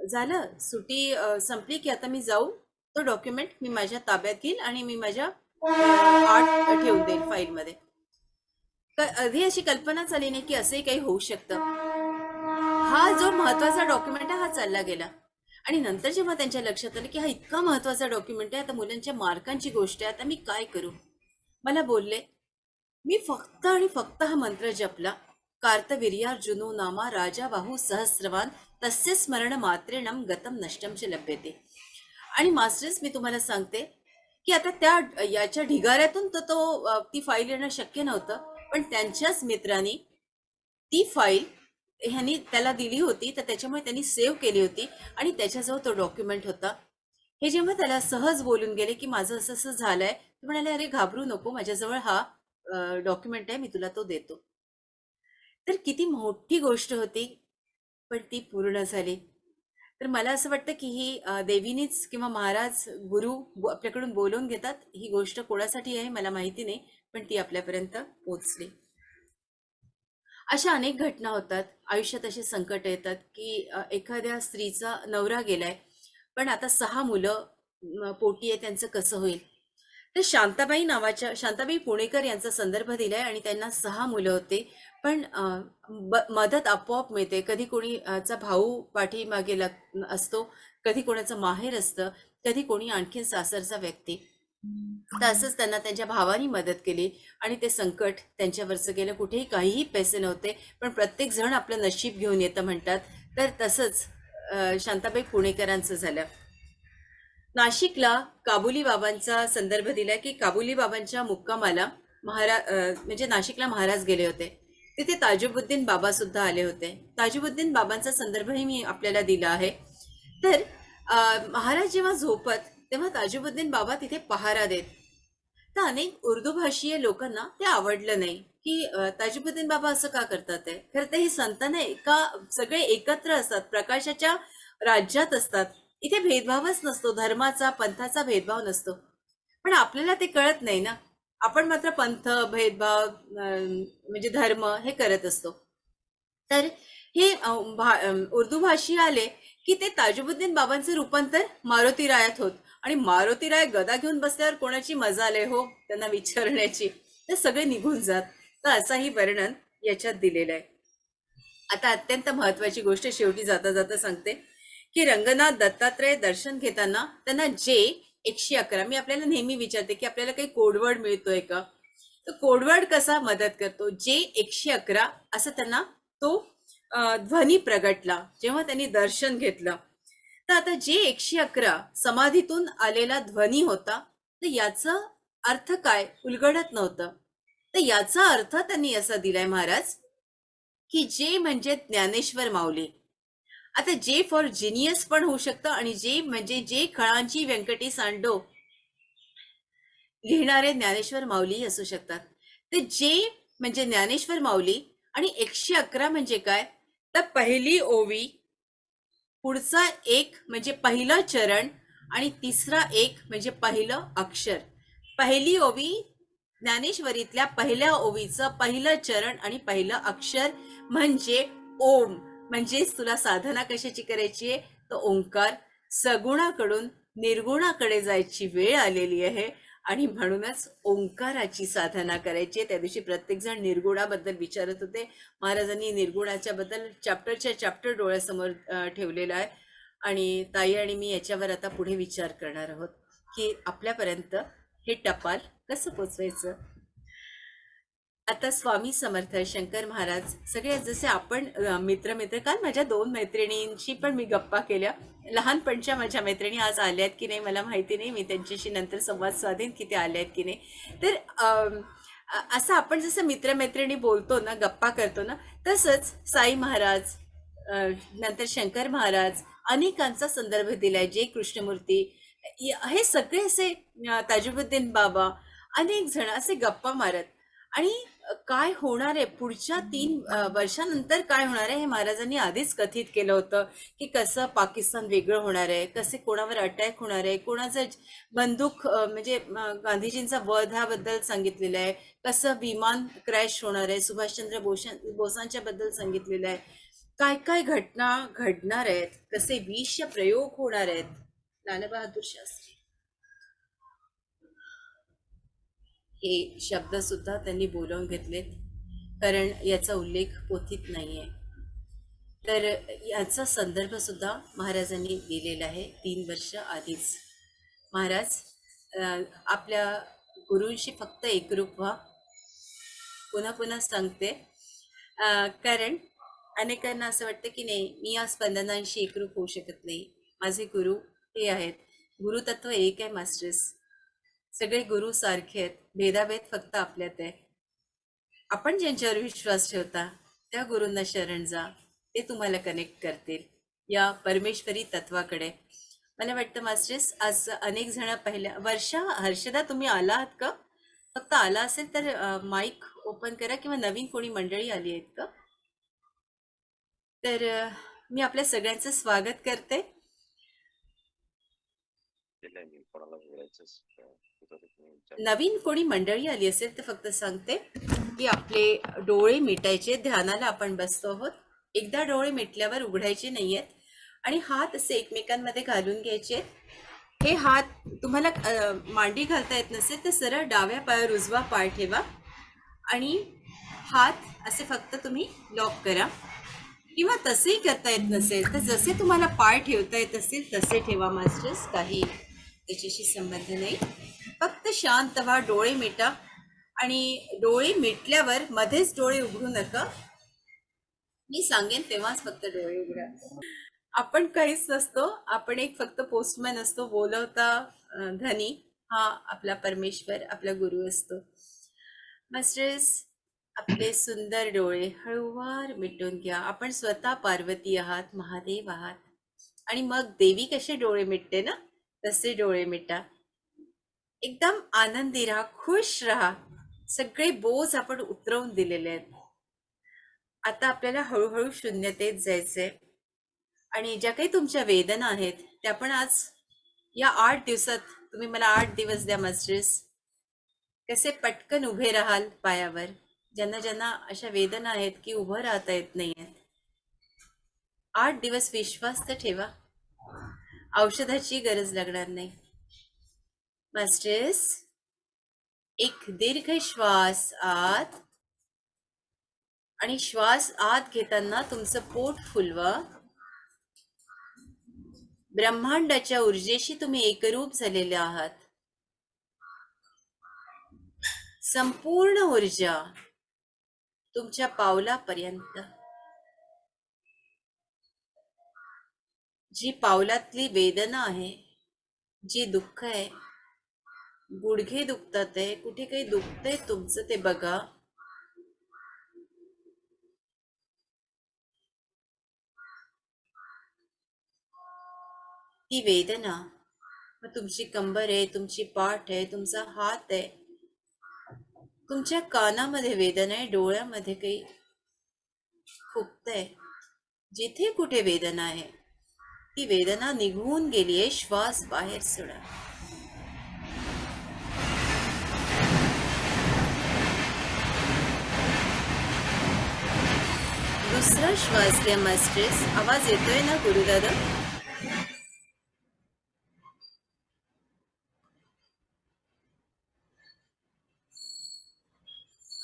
झालं सुट्टी संपली की आता मी जाऊ, तो डॉक्युमेंट मी माझ्या ताब्यात घेईल आणि मी माझ्या आर्ट ठेवून देईल फाईलमध्ये. कधी अशी कल्पनाच आली नाही की असंही काही होऊ शकतं. हा जो महत्वाचा डॉक्युमेंट आहे हा चालला गेला आणि नंतर जेव्हा त्यांच्या लक्षात आलं की हा इतका महत्वाचा डॉक्युमेंट आहे, आता मुलांच्या मार्कांची गोष्ट आहे, आता मी काय करू? मला बोलले, मी फक्त आणि फक्त हा मंत्र जपला, कार्तवीर्यार्जुनो नामा राजा बाहू सहस्रवान तस्य स्मरण मात्रेणम गतम नष्टम च लभ्यते. आणि मास्टर्स मी तुम्हाला सांगते की आता त्या याच्या ढिगाऱ्यातून तर ती फाईल येणं शक्य नव्हतं पण त्यांच्याच मित्रांनी ती फाईल ह्यांनी त्याला दिली होती तर त्याच्यामुळे त्यांनी सेव्ह केली होती आणि त्याच्याजवळ तो डॉक्युमेंट होता. हे जेव्हा त्याला सहज बोलून गेले की माझं असं असं झालंय, ते म्हणाले अरे घाबरू नको, माझ्याजवळ हा डॉक्युमेंट आहे, मी तुला तो देतो. तर किती मोठी गोष्ट होती पण ती पूर्ण झाली. तर मला असं वाटतं की ही देवीनीच किंवा महाराज गुरु आपल्याकडून बोलवून घेतात. ही गोष्ट कोणासाठी आहे मला माहिती नाही पण ती आपल्यापर्यंत पोहोचली. अशा अनेक घटना होतात आयुष्यात. असे संकट येतात की एखाद्या स्त्रीचा नवरा गेलाय पण आता 6 मुलं पोटी आहे त्यांचं कसं होईल. तर शांताबाई पुणेकर यांचा संदर्भ दिलाय आणि त्यांना 6 मुलं होते. पण मदत आपोआप मिळते. कधी कोणी चा भाऊ पाठीमागे असतो, कधी कोणाचं माहेर असतं, कधी कोणी आणखीन सासरचा व्यक्ती. तर असंच त्यांना त्यांच्या भावानी मदत केली आणि ते संकट त्यांच्यावरचं गेलं. कुठेही काहीही पैसे नव्हते, पण प्रत्येक जण आपलं नशीब घेऊन येतं म्हणतात. तर तसंच शांताबाई पुणेकरांचं झालं. नाशिकला काबुली बाबांचा संदर्भ दिलाय की काबुली बाबांच्या मुक्कामाला म्हणजे नाशिकला महाराज गेले होते. तिथे ताजुबुद्दीन बाबा सुद्धा आले होते. ताजुबुद्दीन बाबांचा संदर्भही मी आपल्याला दिला आहे. तर महाराज जेव्हा झोपत तेव्हा ताजुबुद्दीन बाबा तिथे पहारा देत. तर अनेक उर्दू भाषीय लोकांना ते आवडलं नाही की ताजुबुद्दीन बाबा असं का करतात ते. खरं तर हे संत नाही का, सगळे एकत्र असतात, प्रकाशाच्या राज्यात असतात. इथे भेदभावच नसतो, धर्माचा पंथाचा भेदभाव नसतो. पण आपल्याला ते कळत नाही ना. आपण मात्र पंथ भेदभाव म्हणजे धर्म हे करत असतो. तर हे उर्दू भाषी आले की ते ताजुबुद्दीन बाबांचे रूपांतर मारुती रायात होत. आणि मारुती राय गदा घेऊन बसल्यावर कोणाची मजा आले हो त्यांना विचारण्याची. तर सगळे निघून जात. तर असंही वर्णन याच्यात दिलेलं आहे. आता अत्यंत महत्वाची गोष्ट शेवटी जाता जाता सांगते की रंगनाथ दत्तात्रय दर्शन घेताना त्यांना जे 111, मी आपल्याला नेहमी विचारते की आपल्याला काही कोडवर्ड मिळतोय का. तर कोडवर्ड कसा मदत करतो. जे 111 असं त्यांना तो ध्वनी प्रगटला जेव्हा त्यांनी दर्शन घेतलं. तर आता जे 111 समाधीतून आलेला ध्वनी होता, तर याचा अर्थ काय उलगडत नव्हतं. तर याचा अर्थ त्यांनी असा दिलाय महाराज की जे म्हणजे ज्ञानेश्वर माऊली. आता जे फॉर जिनियस पण होऊ शकतं आणि जे म्हणजे जे खळांची व्यंकटी सांडो लिहिणारे ज्ञानेश्वर माऊली असू शकतात. तर जे म्हणजे ज्ञानेश्वर माऊली आणि 111 म्हणजे काय, तर पहिली ओवी, पुढचा एक म्हणजे पहिलं चरण आणि तिसरा एक म्हणजे पहिलं अक्षर. पहिली ओवी ज्ञानेश्वरीतल्या पहिल्या ओवीचं पहिलं चरण आणि पहिलं अक्षर म्हणजे ओम. म्हणजेच तुला साधना कशाची करायची आहे, तर ओंकार. सगुणाकडून निर्गुणाकडे जायची वेळ आलेली आहे आणि म्हणूनच ओंकाराची साधना करायची. त्या दिवशी प्रत्येक जण निर्गुणाबद्दल विचारत होते. महाराजांनी निर्गुणाच्या बद्दल चॅप्टर डोळ्यासमोर ठेवलेला आहे. आणि ताई आणि मी याच्यावर आता पुढे विचार करणार आहोत की आपल्यापर्यंत हे टपाल कसं पोचवायचं. आता स्वामी समर्थ शंकर महाराज सगळे जसे आपण मित्र काल माझ्या 2 मैत्रिणींशी पण मी गप्पा केल्या. लहानपणच्या माझ्या मैत्रिणी आज आल्या आहेत की नाही मला माहिती नाही. मी त्यांच्याशी नंतर संवाद साधेन की ते आल्या आहेत की नाही. तर असं आपण जसं मित्रमैत्रिणी बोलतो ना, गप्पा करतो ना, तसंच साई महाराज, नंतर शंकर महाराज अनेकांचा संदर्भ दिलाय. जे कृष्णमूर्ती, हे सगळे असे ताजुबुद्दीन बाबा, अनेक जण असे गप्पा मारत. आणि काय होणार आहे पुढच्या 3 वर्षानंतर काय होणार आहे हे महाराजांनी आधीच कथित केलं होतं की कसं पाकिस्तान वेगळं होणार आहे, कसे कोणावर अटॅक होणार आहे, कोणाचं बंदूक म्हणजे गांधीजींचा वध ह्याबद्दल सांगितलेलं आहे, कसं विमान क्रॅश होणार आहे, सुभाषचंद्र बोसांच्या बद्दल सांगितलेलं आहे, काय काय घटना घडणार आहेत, कसे विष प्रयोग होणार आहेत. लाला बहादूर शास्त्री हे शब्द सुद्धा त्यांनी बोलावून घेतलेत, कारण याचा उल्लेख पोथीत नाहीये. तर याचा संदर्भ सुद्धा महाराजांनी दिलेला आहे 3 वर्ष आधीच. महाराज आपल्या गुरूंशी फक्त एकरूप व्हा. पुन्हा पुन्हा सांगते, कारण अनेकांना असं वाटतं की नाही मी या स्पंदनांशी एकरूप होऊ शकत नाही. माझे गुरु हे आहेत. गुरुतत्व एक आहे मास्टर्स. सगळे गुरु सारखे आहेत. भेदाभेद फक्त आपल्यात आहे. आपण ज्यांच्यावर विश्वास ठेवता त्या गुरूंना शरण जा. ते तुम्हाला कनेक्ट करतील या परमेश्वरी तत्वाकडे. मला वाटतं मास्टर्स आज अनेक जण पहिल्या वर्षा, हर्षदा तुम्ही आला आहात का? फक्त आला असेल तर माईक ओपन करा किंवा नवीन कोणी मंडळी आली आहेत का? तर मी आपल्या सगळ्यांचं स्वागत करते. नवीन कोणी मंडळी आली असेल तर फक्त सांगते की आपले डोळे मिटायचे, ध्यानाला आपण बसतो आहोत. एकदा डोळे मिटल्यावर उघडायचे नाहीयेत आणि हात असे एकमेकांमध्ये घालून घ्यायचे हे हात तुम्हाला मांडी घालता येत नसेल तर सरळ डाव्या पायावर उजवा पाय ठेवा आणि हात असे फक्त तुम्ही लॉक करा. किंवा तसेही करता येत नसेल तर जसे तुम्हाला पाय ठेवता येत असतील तसे ठेवा मास्टर्स, काही त्याच्याशी संबंध नाही. फक्त शांत व्हा, डोळे मिटा आणि डोळे मिटल्यावर मध्येच डोळे उघडू नका. मी सांगेन तेव्हाच फक्त डोळे उघडा. आपण काहीच नसतो, आपण एक फक्त पोस्टमॅन असतो, बोलवता धनी हा आपला परमेश्वर, आपला गुरु असतो. मास्टर्स, आपले सुंदर डोळे हळूवार मिटून घ्या. आपण स्वतः पार्वती आहात, महादेव आहात, आणि मग देवी कसे डोळे मिटते ना, तसे डोळे मिटा. एकदम आनंदी राहा, खुश राहा. सगळे बोज आपण उतरवून दिलेले आहेत. आता आपल्याला हळूहळू शून्यतेत जायचंय. आणि ज्या काही तुमच्या वेदना आहेत त्या पण आज या 8 दिवसात, तुम्ही मला 8 दिवस द्या मास्टर्स, कसे पटकन उभे राहाल पायावर. ज्यांना ज्यांना अशा वेदना आहेत की उभं राहता येत नाहीये, 8 दिवस विश्वास तर ठेवा, औषधाची गरज लागणार नाही. मास्टर्स, एक दीर्घ श्वास आत, आणि श्वास आत घेताना तुमचं पोट फुलवा. ब्रह्मांडाच्या ऊर्जेशी तुम्ही एकरूप झालेले आहात. संपूर्ण ऊर्जा तुमच्या पावलापर्यंत. जी पावलातली वेदना आहे, जी दुःख आहे, गुडघे दुखतात आहे, कुठे काही दुखतंय तुमचं ते बघा. ती वेदना, मग तुमची कंबर आहे, तुमची पाठ आहे, तुमचा हात आहे, तुमच्या कानामध्ये वेदना आहे, डोळ्यामध्ये काही खुपतंय, जिथे कुठे वेदना आहे ती वेदना निघून गेली आहे. श्वास बाहेर सोडा. दुसरा श्वास घ्या मास्टर्स. आवाज येतोय ना गुरुदादा?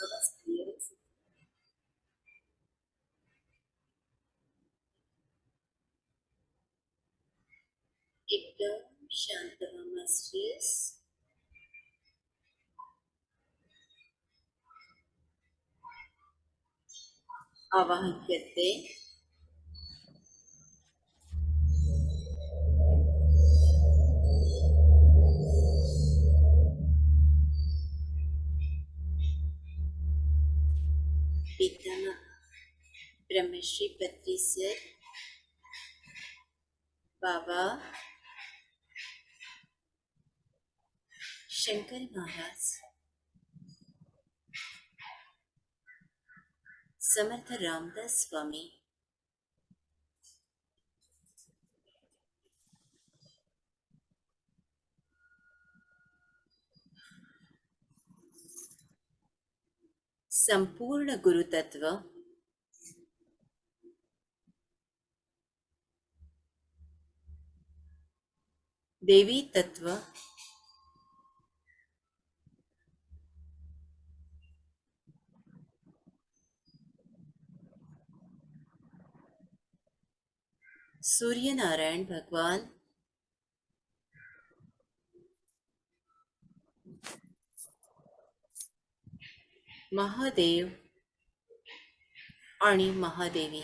आवाज clear आहे? एकदम शांत व्हा मास्टर्स. आवाहन करते, पितामह ब्रह्मश्री पत्री सर, बाबा शंकर महाराज, समर्थ रामदास स्वामी, संपूर्ण गुरुतत्व, देवी तत्व, सूर्यनारायण भगवान, महादेव आणि महादेवी.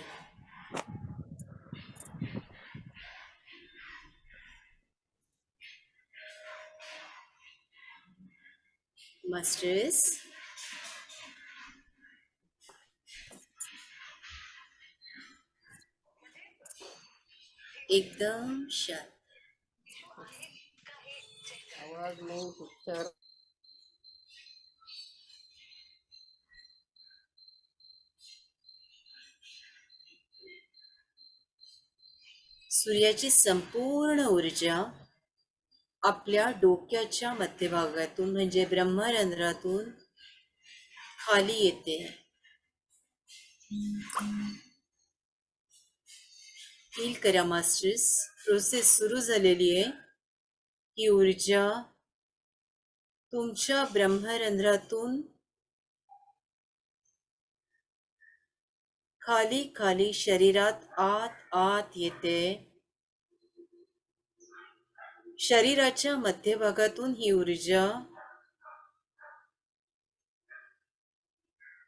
मास्टर्स, एकदम शांत. आवाज नहीं पिक्चर. सूर्याची संपूर्ण ऊर्जा आपल्या डोक्याच्या मध्यभागातून म्हणजे ब्रह्मरंध्रातून खाली येते. फील करा मास्टर्स, प्रोसेस सुरू झालेली आहे. ही ऊर्जा तुमच्या ब्रह्मरंध्रातून खाली खाली शरीरात आत आत येते. शरीराच्या मध्यभागातून ही ऊर्जा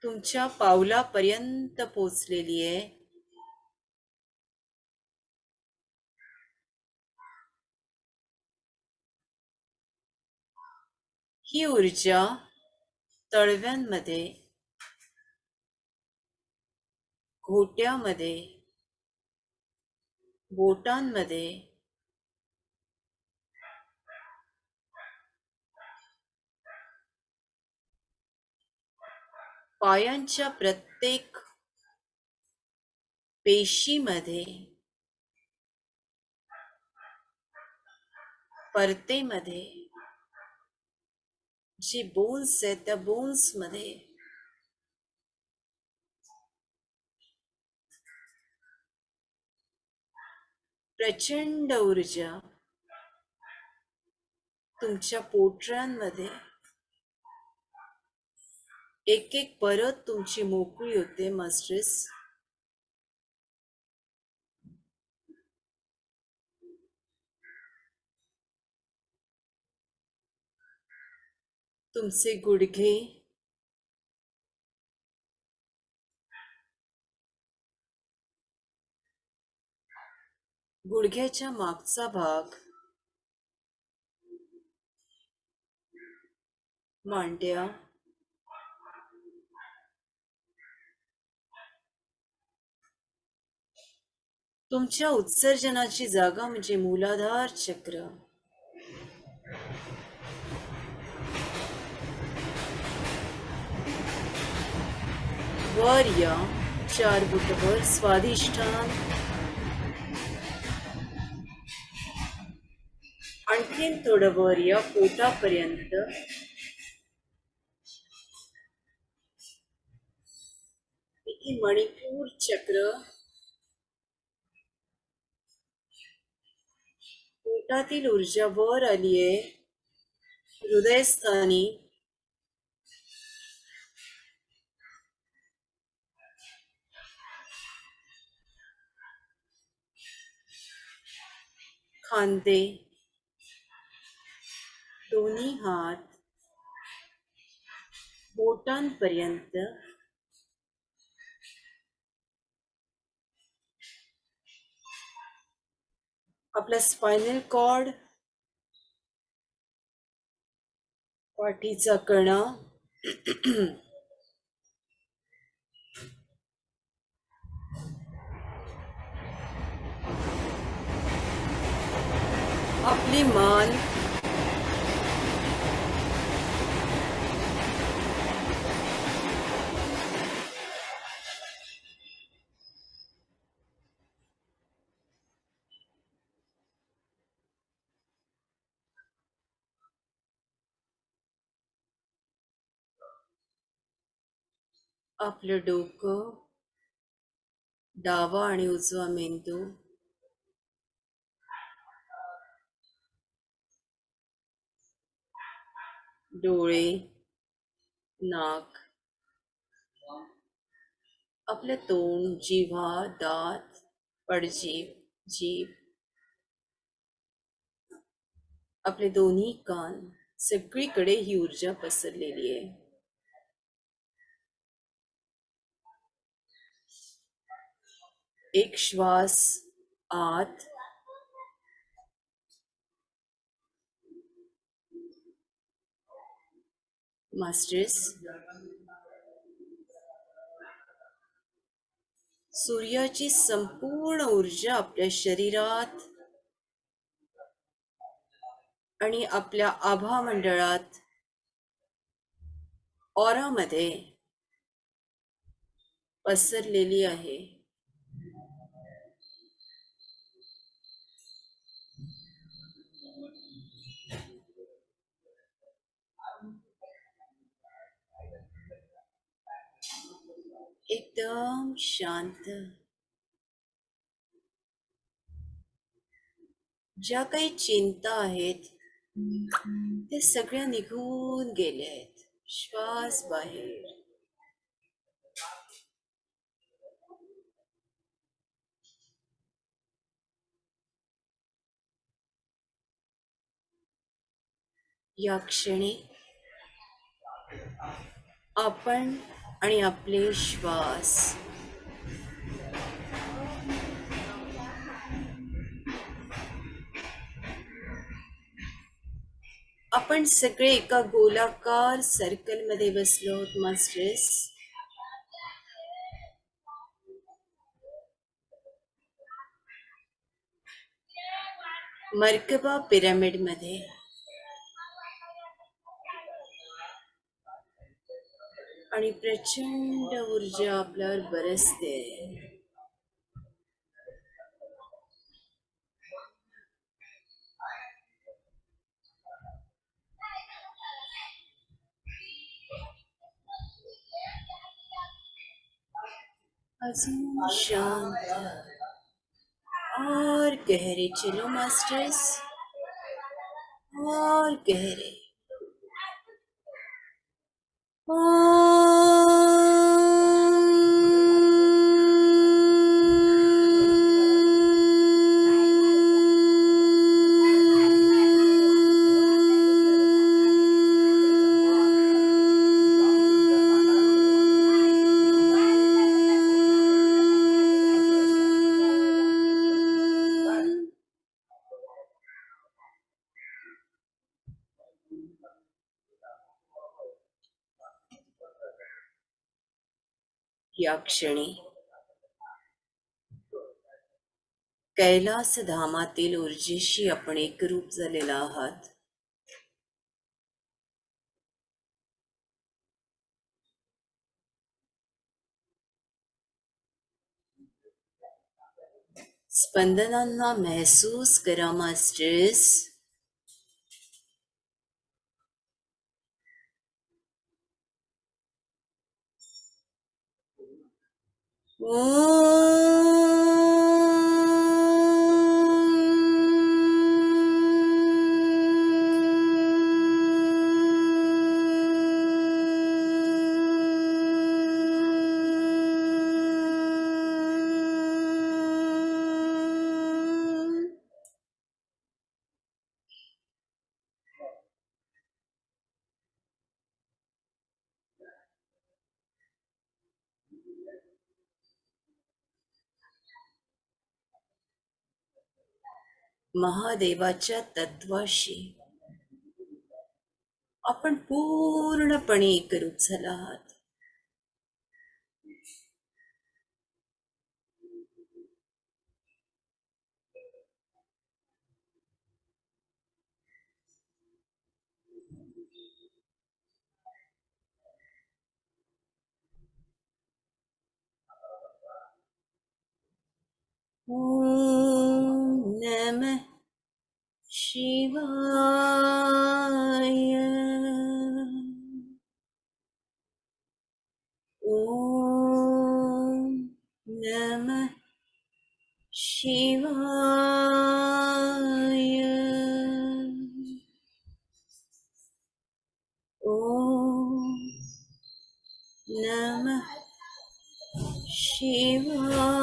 तुमच्या पावलापर्यंत पोचलेली आहे. ही ऊर्जा तळव्यांमध्ये, घोट्यामध्ये, बोटांमध्ये, पायांच्या प्रत्येक पेशीमध्ये, परतेमध्ये, जे बोन्स आहेत त्या बोन्स मध्ये प्रचंड ऊर्जा, तुमच्या पोटऱ्यांमध्ये एक एक परत तुमची मोकळी होते. मास्टर्स, तुमचे गुडघे, गुडघ्याच्या मागचा भाग, मांड्या, तुमच्या उत्सर्जनाची जागा म्हणजे मूलाधार चक्र, वर या 4 बोटावर स्वाधिष्ठान, आणखीन थोडं वर या पोटापर्यंत, इथे मणिपूर चक्र, पोटातील ऊर्जा वर आली आहे हृदयस्थानी, खांदे, दोन्ही हात, बोटांपर्यंत, आपला स्पायनल कॉर्ड, पाठीचा कणा, आपली मान, आपलं डोकं, डावा आणि उजवा मेंदू, डोळे, नाक, आपलं तोंड, जिव्हा, दात, पडजीभ, जीभ, आपले दोन्ही कान, सगळीकडे ही ऊर्जा पसरलेली आहे. एक श्वास आत, मास्टर्स, सूर्याची संपूर्ण ऊर्जा आपल्या शरीरात आणि आपल्या आभा मंडळात, ऑरामध्ये पसरलेली आहे. एकदम शांत. ज्या काही चिंता आहेत ते सगळ्या निघून गेले आहेत. श्वास बाहेर. या क्षणी आपण आणि आपले श्वास आपण सगळे एका गोलाकार सर्कल मध्ये बसलो आहोत मास्टर्स. मर्कबा पिरामिड मध्ये. आणि प्रचंड ऊर्जा आपल्यावर बरसते. अजून शांत और गहरे चलो मास्टर्स, और गहरे. या क्षणी कैलास धामातील ऊर्जेशी आपण एकरूप झालेला आहात. स्पंदनांना महसूस करा मास्टर्स. महादेवाच्या तत्वाशी आपण पूर्णपणे एकरूप झाला आहात. ओम नमः शिवाय. ओम नमः शिवाय. ओम नमः शिवाय.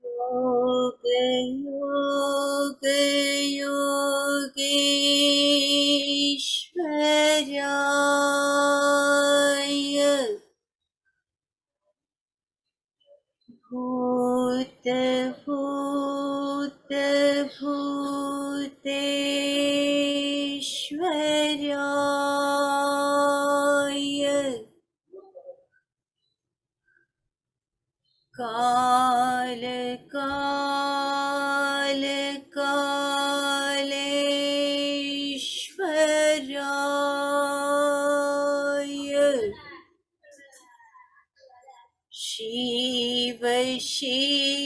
योग योग योगेश्वराय. भूत भूत भूतेश्वराय. काल काल कालेश्वराय.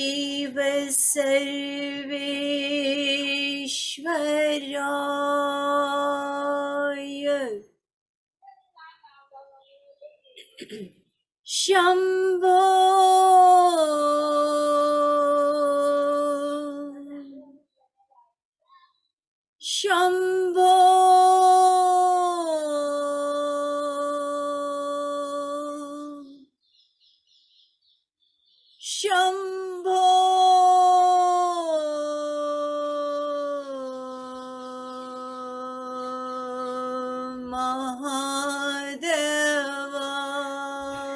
शिव सर्वेश्वराय शंभो शंभो शंभो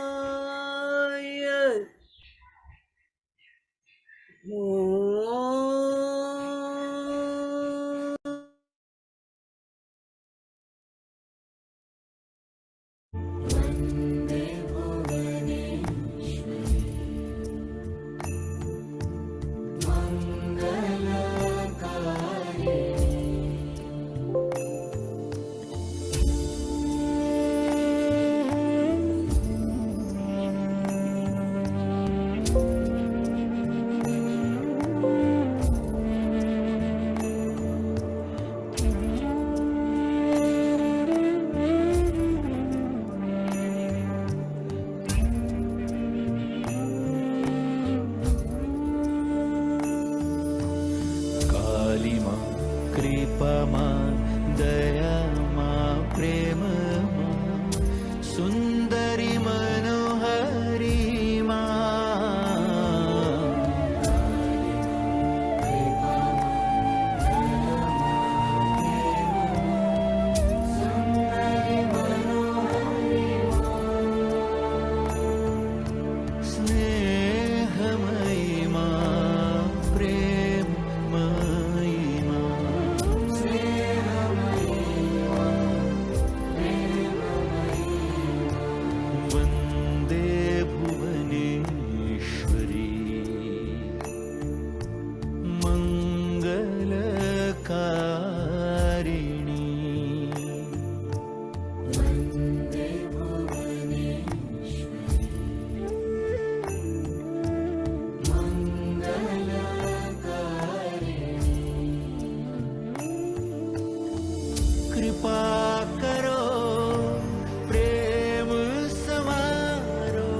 महादेवाय ओम। काली माँ कृपा माँ दया माँ प्रेम माँ सुंदरी मनोहरी स्नेहमयी माँ प्रेममयी वन्दे भुवनेश्वरी मङ्गलकारिणी कृपा करो प्रेम समारो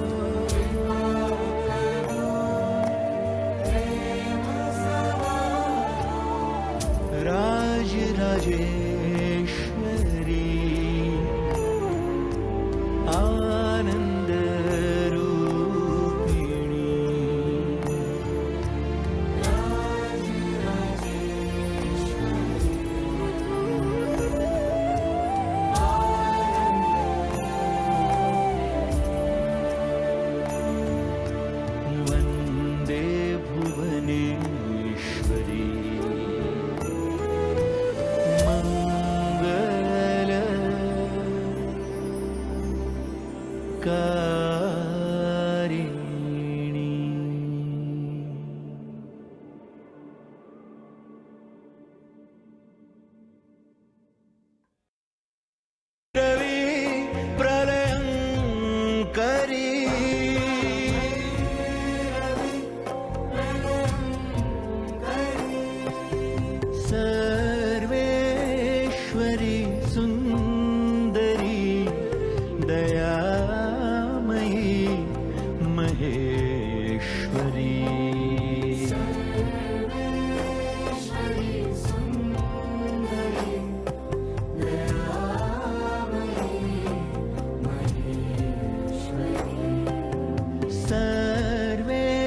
राज राजेश्वरी आनंद रूपिणी वन्दे भुवनेश्वरी मङ्गल कारिणी रवि प्रलयङ्करी सर्वेश्वरी सुन्दरी दयामयी महेश्वरी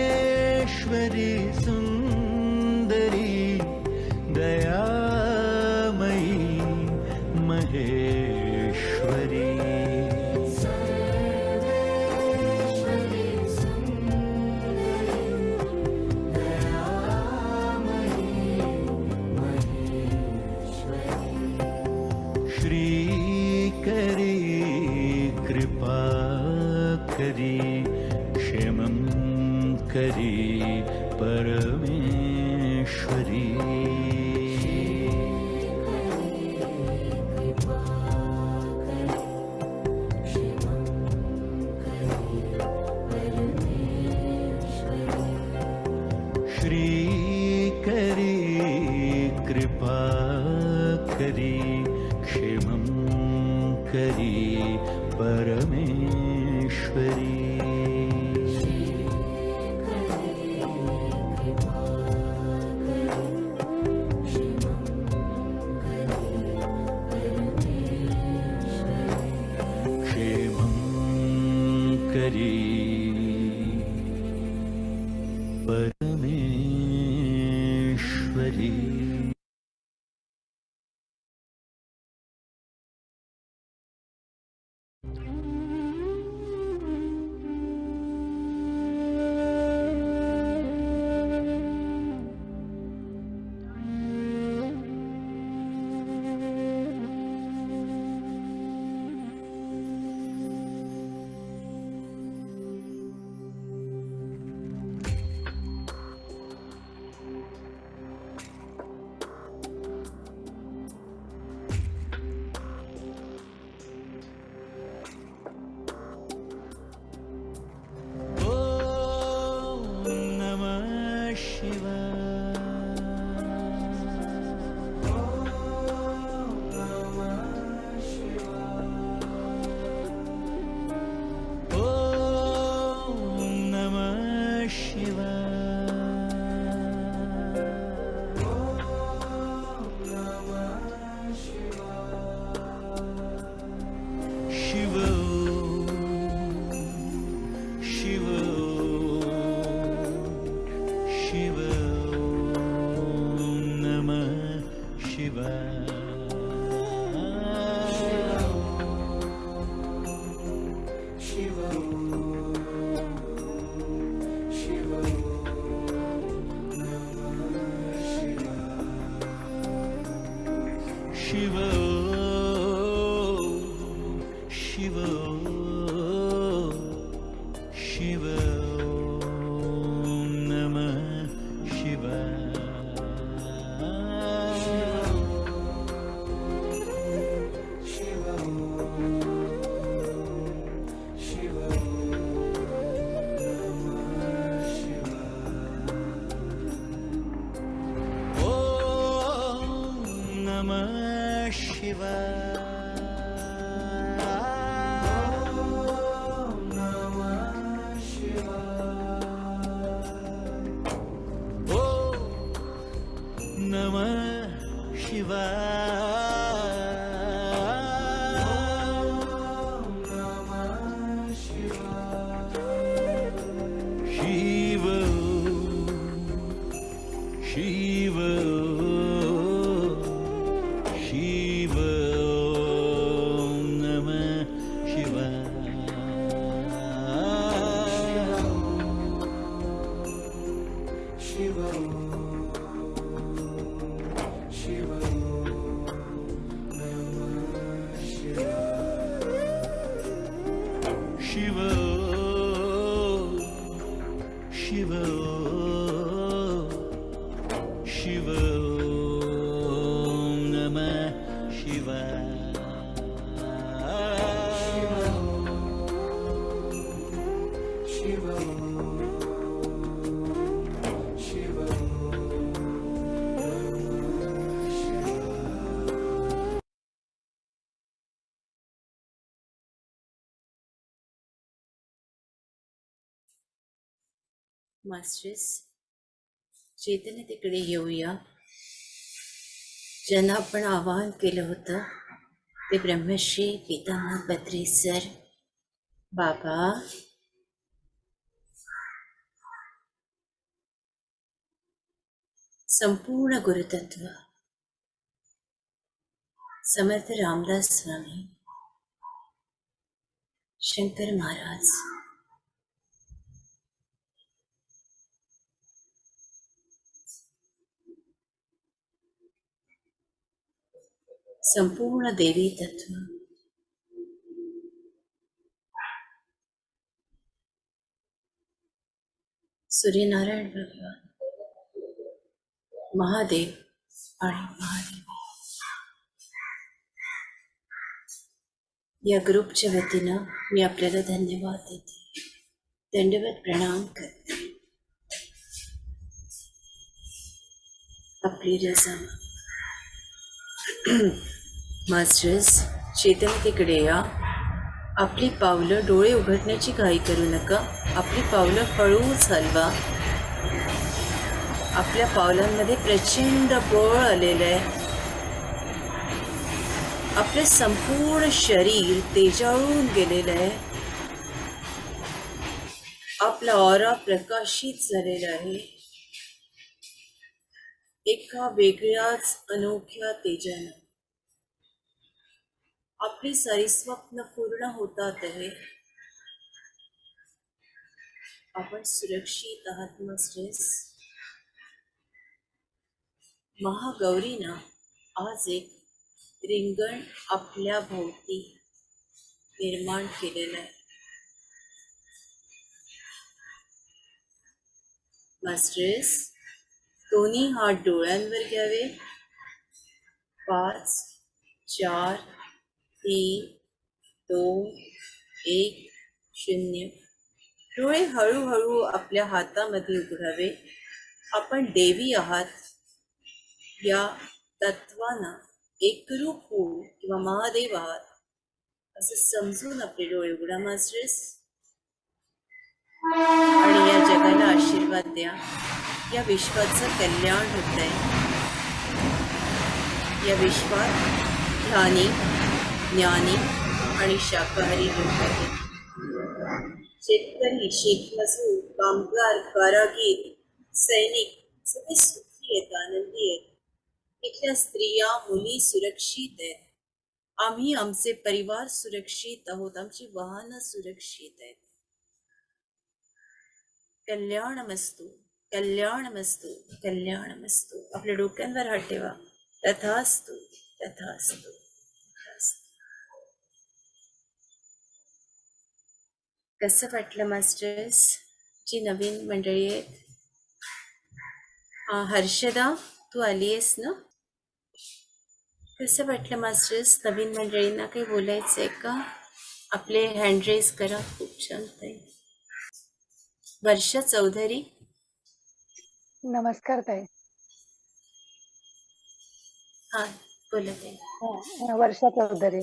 सर्वेश्वरी सुन्दरी दयामयी महेश्वरी श्रीकरी कृपा करी क्षेमं करी परमेश्वरी श्रीकरी कृपा करी क्षेमं करी परमेश्वरी क्षेमं करी परमेश्वरी शिव शिव शिव नमः शिव शिव नमः शिव शिव शिव शिव नमः मास्टर्स, चेतनतेकडे येऊया. ज्यांना आपण आवाहन केलं होतं ते ब्रह्मश्री पितामह पत्री सर बाबा. संपूर्ण गुरुतत्व समर्थ रामदास स्वामी, शंकर महाराज, संपूर्ण देवी तत्व, सूर्यनारायण भगवान, महादेव आणि महादेवी या ग्रुपच्या वतीनं मी आपल्याला धन्यवाद देते, दंडवत प्रणाम करते. आपली रजा. मास्टर्स, चेतनतेकडे या. आपली पावलं, डोळे उघडण्याची घाई करू नका. आपली पावलं हळूच हलवा. आपल्या पावलांमध्ये प्रचंड बळ आलेलं आहे. आपले संपूर्ण शरीर तेजाळून गेलेलं आहे. आपला ऑरा प्रकाशित झालेला आहे. एका वेगळ्याच अनोख्या तेजानं आपली सारी स्वप्न पूर्ण होतात आहे. आपण सुरक्षित आहात मास्टर्स. महागौरीनं आज एक रिंगण आपल्या भोवती निर्माण केलेलं आहे. मास्टर्स, दोन्ही हात डोळ्यांवर घ्यावे. 5, 4, 3, 2, 1, 0. डोळे हळूहळू आपल्या हातामध्ये उघडावे. आपण देवी आहात या तत्वानं एकरूप होऊ किंवा महादेव आहात असं समजून आपले डोळे उघडा मास्टर्स. आणि या जगाला आशीर्वाद द्या. या विश्वाचं कल्याण होत आहे. या विश्वात ध्यानी, ज्ञानी आणि शाकाहारी लोक आहेत. शेतकरी, शेतमजूर, कामगार, कारागीर, सैनिक सगळे सुखी आहेत, आनंदी आहेत. इथल्या स्त्रिया, मुली सुरक्षित आहेत. आम्ही, आमचे परिवार सुरक्षित आहोत. आमची वाहनं सुरक्षित आहेत. कल्याणमस्तु, कल्याणमस्तु, कल्याणमस्तु. आपल्या डोक्यांवर हात ठेवा. तथास्तु, तथास्तु, तथास्तु. कसं वाटलं मास्टर्स? जी नवीन मंडळी आहेत. हर्षदा, तू आली आहेस ना? कसं वाटलं मास्टर्स? नवीन मंडळींना काही बोलायचं आहे का? आपले हँड रेज करा. खूप छान ताई. वर्षा चौधरी, नमस्कार ताई. हा बोला ताई. वर्षा चौधरी.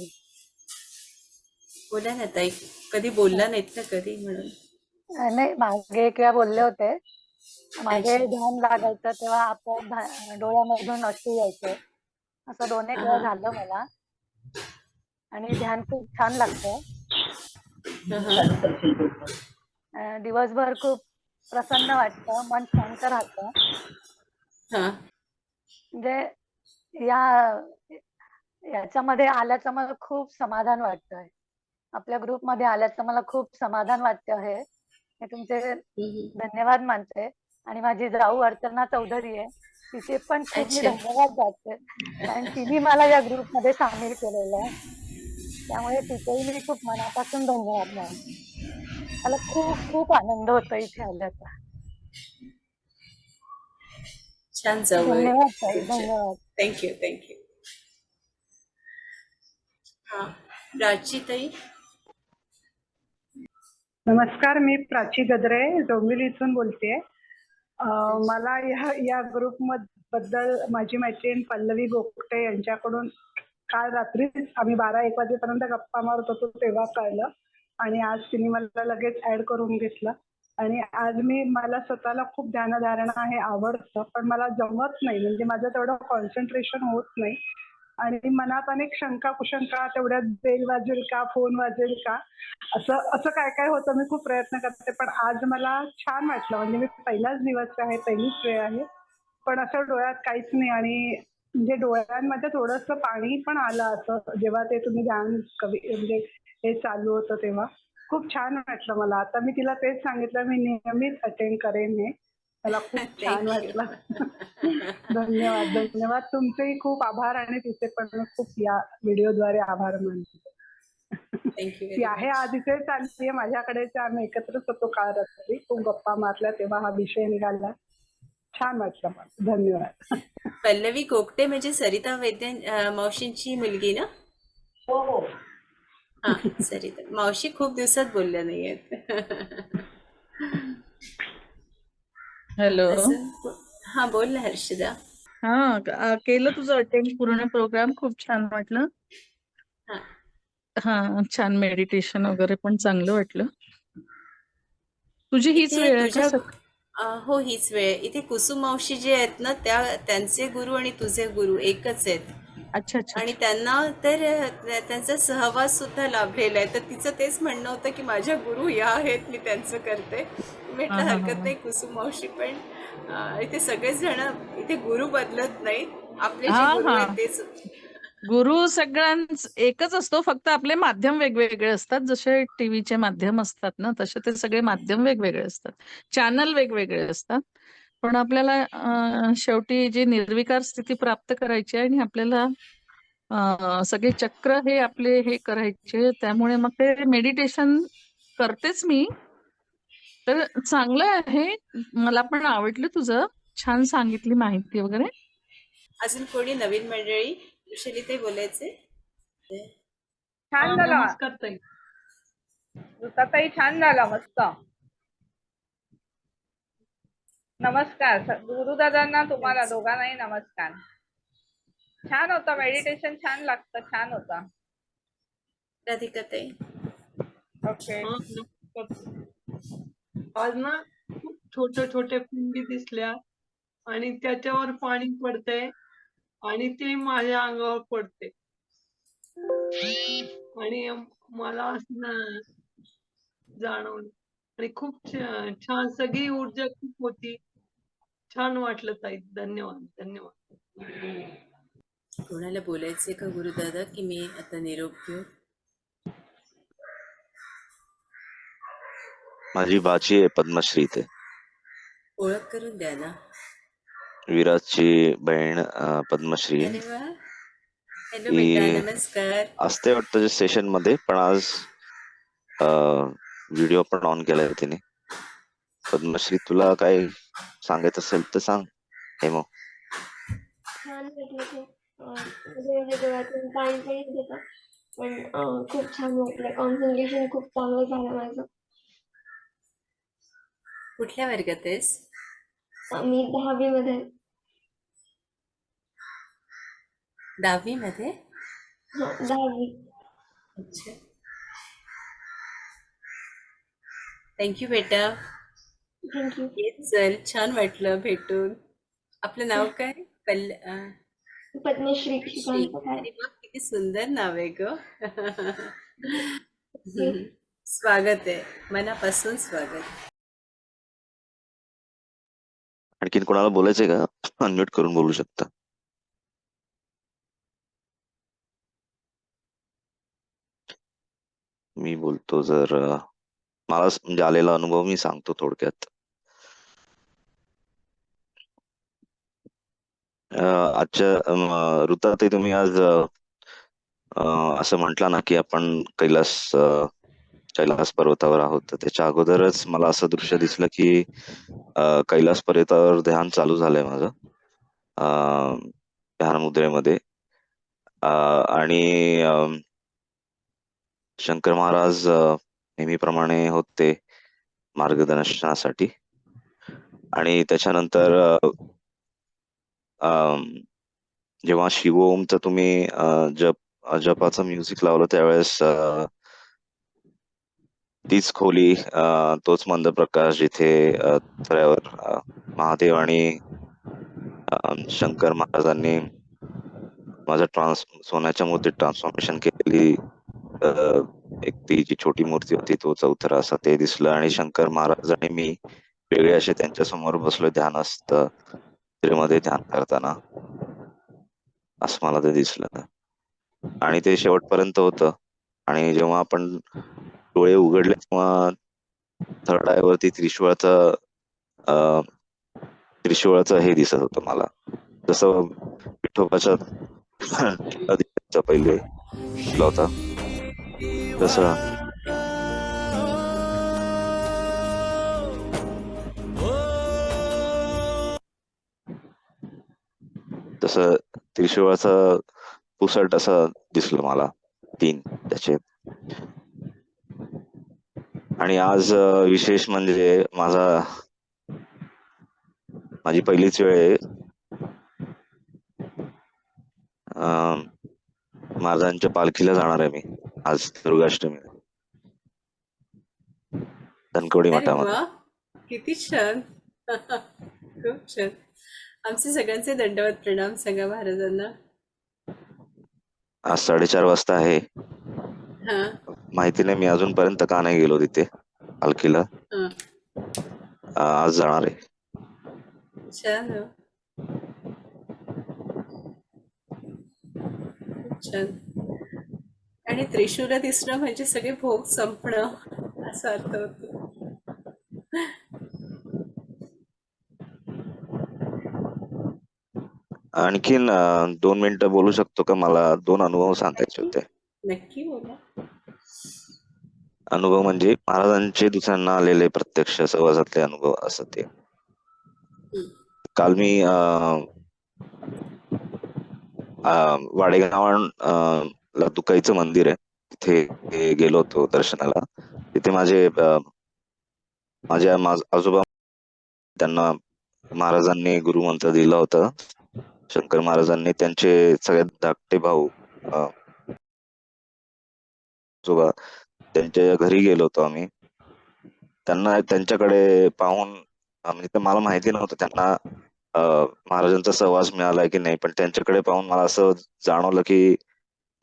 बोला ना ताई. कधी बोलला नाहीत ना कधी, म्हणून. नाही, मागे एक वेळा बोलले होते. मागे अच्छा. ध्यान लागायचं तेव्हा आपोआप डोळ्यामधून अश्रू यायचे. असं 2-1 वेळा झालं मला. आणि ध्यान खूप छान लागतं. दिवसभर खूप प्रसन्न वाटतं, मन शांत राहतं. हा. म्हणजे याच्यामध्ये आल्याचं मला खूप समाधान वाटतंय. आपल्या ग्रुपमध्ये आल्याचं मला खूप समाधान वाटतं आहे. मी तुमचे धन्यवाद मानते. आणि माझी जाऊ अर्चना चौधरी आहे, तिचे पण खूप मी अच्छा. धन्यवाद मानते. कारण तिने मला या ग्रुपमध्ये सामील केलेलं आहे. त्यामुळे तिचेही मी खूप मनापासून धन्यवाद मानते. मला खूप खूप आनंद होतो इथे आल्याचा. छान जाऊ आहे. धन्यवाद ताई, धन्यवाद. Thank you, thank you. हा, प्राची ताई. नमस्कार, मी प्राची गद्रे डोंबिवली इथून बोलतेय. मला या ग्रुप बद्दल माझी मैत्रीण पल्लवी गोगटे यांच्याकडून काल रात्रीच आम्ही 12-1 वाजेपर्यंत गप्पा मारत होतो तेव्हा कळलं. आणि आज तिने मला लगेच ऍड करून घेतलं. आणि आज मला स्वतःला खूप ध्यानधारणा हे आवडतं, पण मला जमत नाही. म्हणजे माझं तेवढं कॉन्सन्ट्रेशन होत नाही. आणि मनात अनेक शंका कुशंका, तेवढ्यात बेल वाजेल का, फोन वाजेल का, असं काय काय होतं. मी खूप प्रयत्न करते, पण आज मला छान वाटलं. म्हणजे मी पहिलाच दिवस आहे, पहिलीच वेळ आहे, पण असं डोळ्यात काहीच नाही. आणि म्हणजे डोळ्यांमध्ये थोडंसं पाणी पण आलं असं जेव्हा ते तुम्ही ध्यान म्हणजे हे चालू होतं तेव्हा. खूप छान वाटलं मला. आता मी तिला तेच सांगितलं, मी नियमित अटेंड करेन हे. मला खूप छान वाटलं. धन्यवाद, धन्यवाद. तुमचेही खूप आभार आणि तिचे पण खूप या व्हिडिओद्वारे आभार मानते. थँक्यू. ती आहे आज इथे चालली आहे माझ्याकडेच. आम्ही एकत्रच होतो काल रात्री, खूप गप्पा मारल्या तेव्हा हा विषय निघाला. छान वाटलं मला. धन्यवाद. पल्लवी गोगटे म्हणजे सरिता वैद्य मावशींची मुलगी ना? हो हो. हा, सरिता मावशी खूप दिवसात बोलल्या नाहीयेत. हॅलो. असं. हा, बोल ना हर्षदा. केलं तुझं अटेंड पूर्ण प्रोग्राम, खूप छान वाटलं. हा. हा, छान मेडिटेशन वगैरे पण चांगलं वाटलं. तुझी हीच इथे वेळ आहे का तुझ्या हो, हीच वेळ आहे. इथे कुसुम मावशी जे आहेत ना, त्यांचे गुरु आणि तुझे गुरु एकच आहेत. अच्छा अच्छा आणि अच्छा. त्यांना तर त्यांचा सहवास सुद्धा लाभलेला आहे. तर तिचं तेच म्हणणं होतं की माझ्या गुरु या आहेत, मी त्यांचं करते. हा म्हटलं हा हरकत हा नाही कुसुम मावशी, पण इथे सगळेच जण, इथे गुरु बदलत नाहीत. आपले जे हा गुरु हा. आहेत तेच. गुरु सगळ्यांच एकच असतो, फक्त आपले माध्यम वेगवेगळे असतात. जसे टीव्हीचे माध्यम असतात ना, तसे ते सगळे माध्यम वेगवेगळे असतात, चॅनल वेगवेगळे असतात. पण आपल्याला शेवटी जी निर्विकार स्थिती प्राप्त करायची आहे आणि आपल्याला सगळे चक्र हे आपले हे करायचे, त्यामुळे मग ते मेडिटेशन करतेच मी. तर चांगलं आहे, मला पण आवडलं तुझं, छान सांगितली माहिती वगैरे. अजून कोणी नवीन मंडळी? विशाली ते बोलायचे. छान झाला नमस्कार ताई. ऋताताई, छान झाला, मस्त. नमस्कार गुरुदादांना, तुम्हाला दोघांनाही नमस्कार. छान होता मेडिटेशन, छान लागतं, छान होता. राधिका ताई. ओके. हा, नमस्कार. आज ना खूप छोट्या छोट्या पिंडी दिसल्या आणि त्याच्यावर पाणी पडतंय आणि ते माझ्या अंगावर पडते आणि मला असं जाणवलं आणि खूप छान सगळी ऊर्जा खूप होती. छान वाटलं ताई, धन्यवाद धन्यवाद. कोणाला बोलायचे का गुरुदादा, की मी आता निरोप घेऊ? माझी बाची आहे पद्मश्री इथे, ओळख करून द्या ना. विराजची बहीण पद्मश्री आहे. अरे वा. हॅलो बेटा, ती नमस्कार. असते वाटतं सेशन मध्ये, पण आज व्हिडिओ पण ऑन केलाय तिने. पद्मश्री, तुला काय सांगायचं असेल तर सांग हेमो. छान वाटलं खूप. म्हणजे डोळ्यातून पाणी पण येत होतं, पण खूप छान वाटलं. कॉन्सन्ट्रेशन खूप चांगलं झालं माझं. कुठल्या वर्गात आहेस? मी 10वी मध्ये. 10वी मध्ये? हा, 10वी. अच्छा. थँक्यू बेटा. थँक्यू. येत चल, छान वाटलं भेटून. आपलं नाव काय? पद्मश्री श्री. श्रीकांत पठारे. अरे वा, किती सुंदर नाव आहे ग. स्वागत आहे, मनापासून स्वागत. आणखीन कोणाला बोलायचंय का? अनम्यूट करून बोलू शकता. मी बोलतो, जर मला म्हणजे आलेला अनुभव मी सांगतो थोडक्यात. आजच्या ऋताताई, तुम्ही आज असं म्हटलं ना की आपण कैलास पर्वतावर आहोत, तर त्याच्या अगोदरच मला असं दृश्य दिसलं की कैलास पर्वतावर ध्यान चालू झालंय माझं, ध्यान मुद्रेमध्ये. आणि शंकर महाराज नेहमीप्रमाणे होते मार्गदर्शनासाठी. आणि त्याच्यानंतर जेव्हा शिवोमचं तुम्ही जपाचं म्युझिक लावलं, त्यावेळेस तीच खोली, तोच मंद प्रकाश, जिथे थऱ्यावर महादेव आणि शंकर महाराजांनी माझं सोन्याच्या मूर्तीत ट्रान्सफॉर्मेशन केलेली एक ती जी छोटी मूर्ती होती, तो चौथरा असा ते दिसलं. आणि शंकर महाराज आणि मी वेगळे असे त्यांच्या समोर बसलो ध्यानस्थ मध्ये ध्यान करताना, असं मला ते दिसलं. आणि ते शेवटपर्यंत होतं. आणि जेव्हा आपण डोळे उघडले, तेव्हा थर्ड आय वरती त्रिशूळाचं हे दिसत होतं मला, जसं विठोबाच्या पहिले दिसला होता तसं. तसं त्रिशूळाचं पुसट असं दिसलं मला, 3 त्याचे. आणि आज विशेष म्हणजे माझी पहिलीच वेळ आहे महाराजांच्या पालखीला जाणार आहे मी आज दुर्गाष्टमी धनकवडी अरे मठामध्ये. वा, किती छान. खूप छान. आमचे सगळ्यांचे दंडवत प्रणाम सांगा महाराजांना. आज 4:30 वाजता आहे. हा माहिती नाही, मी अजूनपर्यंत का नाही गेलो तिथे पालखीला. हा आज जाणार आहे. छान हो. खूप छान. आणि त्रिशूल दिसणं म्हणजे सगळे भोग संपणं असा अर्थ होतो. आणखीन 2 मिनिटं बोलू शकतो का? मला 2 अनुभव सांगायचे नक्की होते. नक्की बोला. अनुभव म्हणजे महाराजांचे दुसऱ्यांना आलेले प्रत्यक्ष सहवासातले अनुभव असं ते. हम्म. काल मी वाडेगाव दुकाईचं मंदिर आहे तिथे गेलो होतो दर्शनाला. तिथे माझे आजोबा, त्यांना महाराजांनी गुरुमंत्र दिला होता. शंकर महाराजांनी त्यांचे सगळ्यात धाकटे भाऊ आजोबा त्यांच्या घरी गेलो होतो आम्ही. त्यांना त्यांच्याकडे पाहून म्हणजे मला माहिती नव्हतं त्यांना महाराजांचा सहवास मिळालाय की नाही, पण त्यांच्याकडे पाहून मला असं जाणवलं की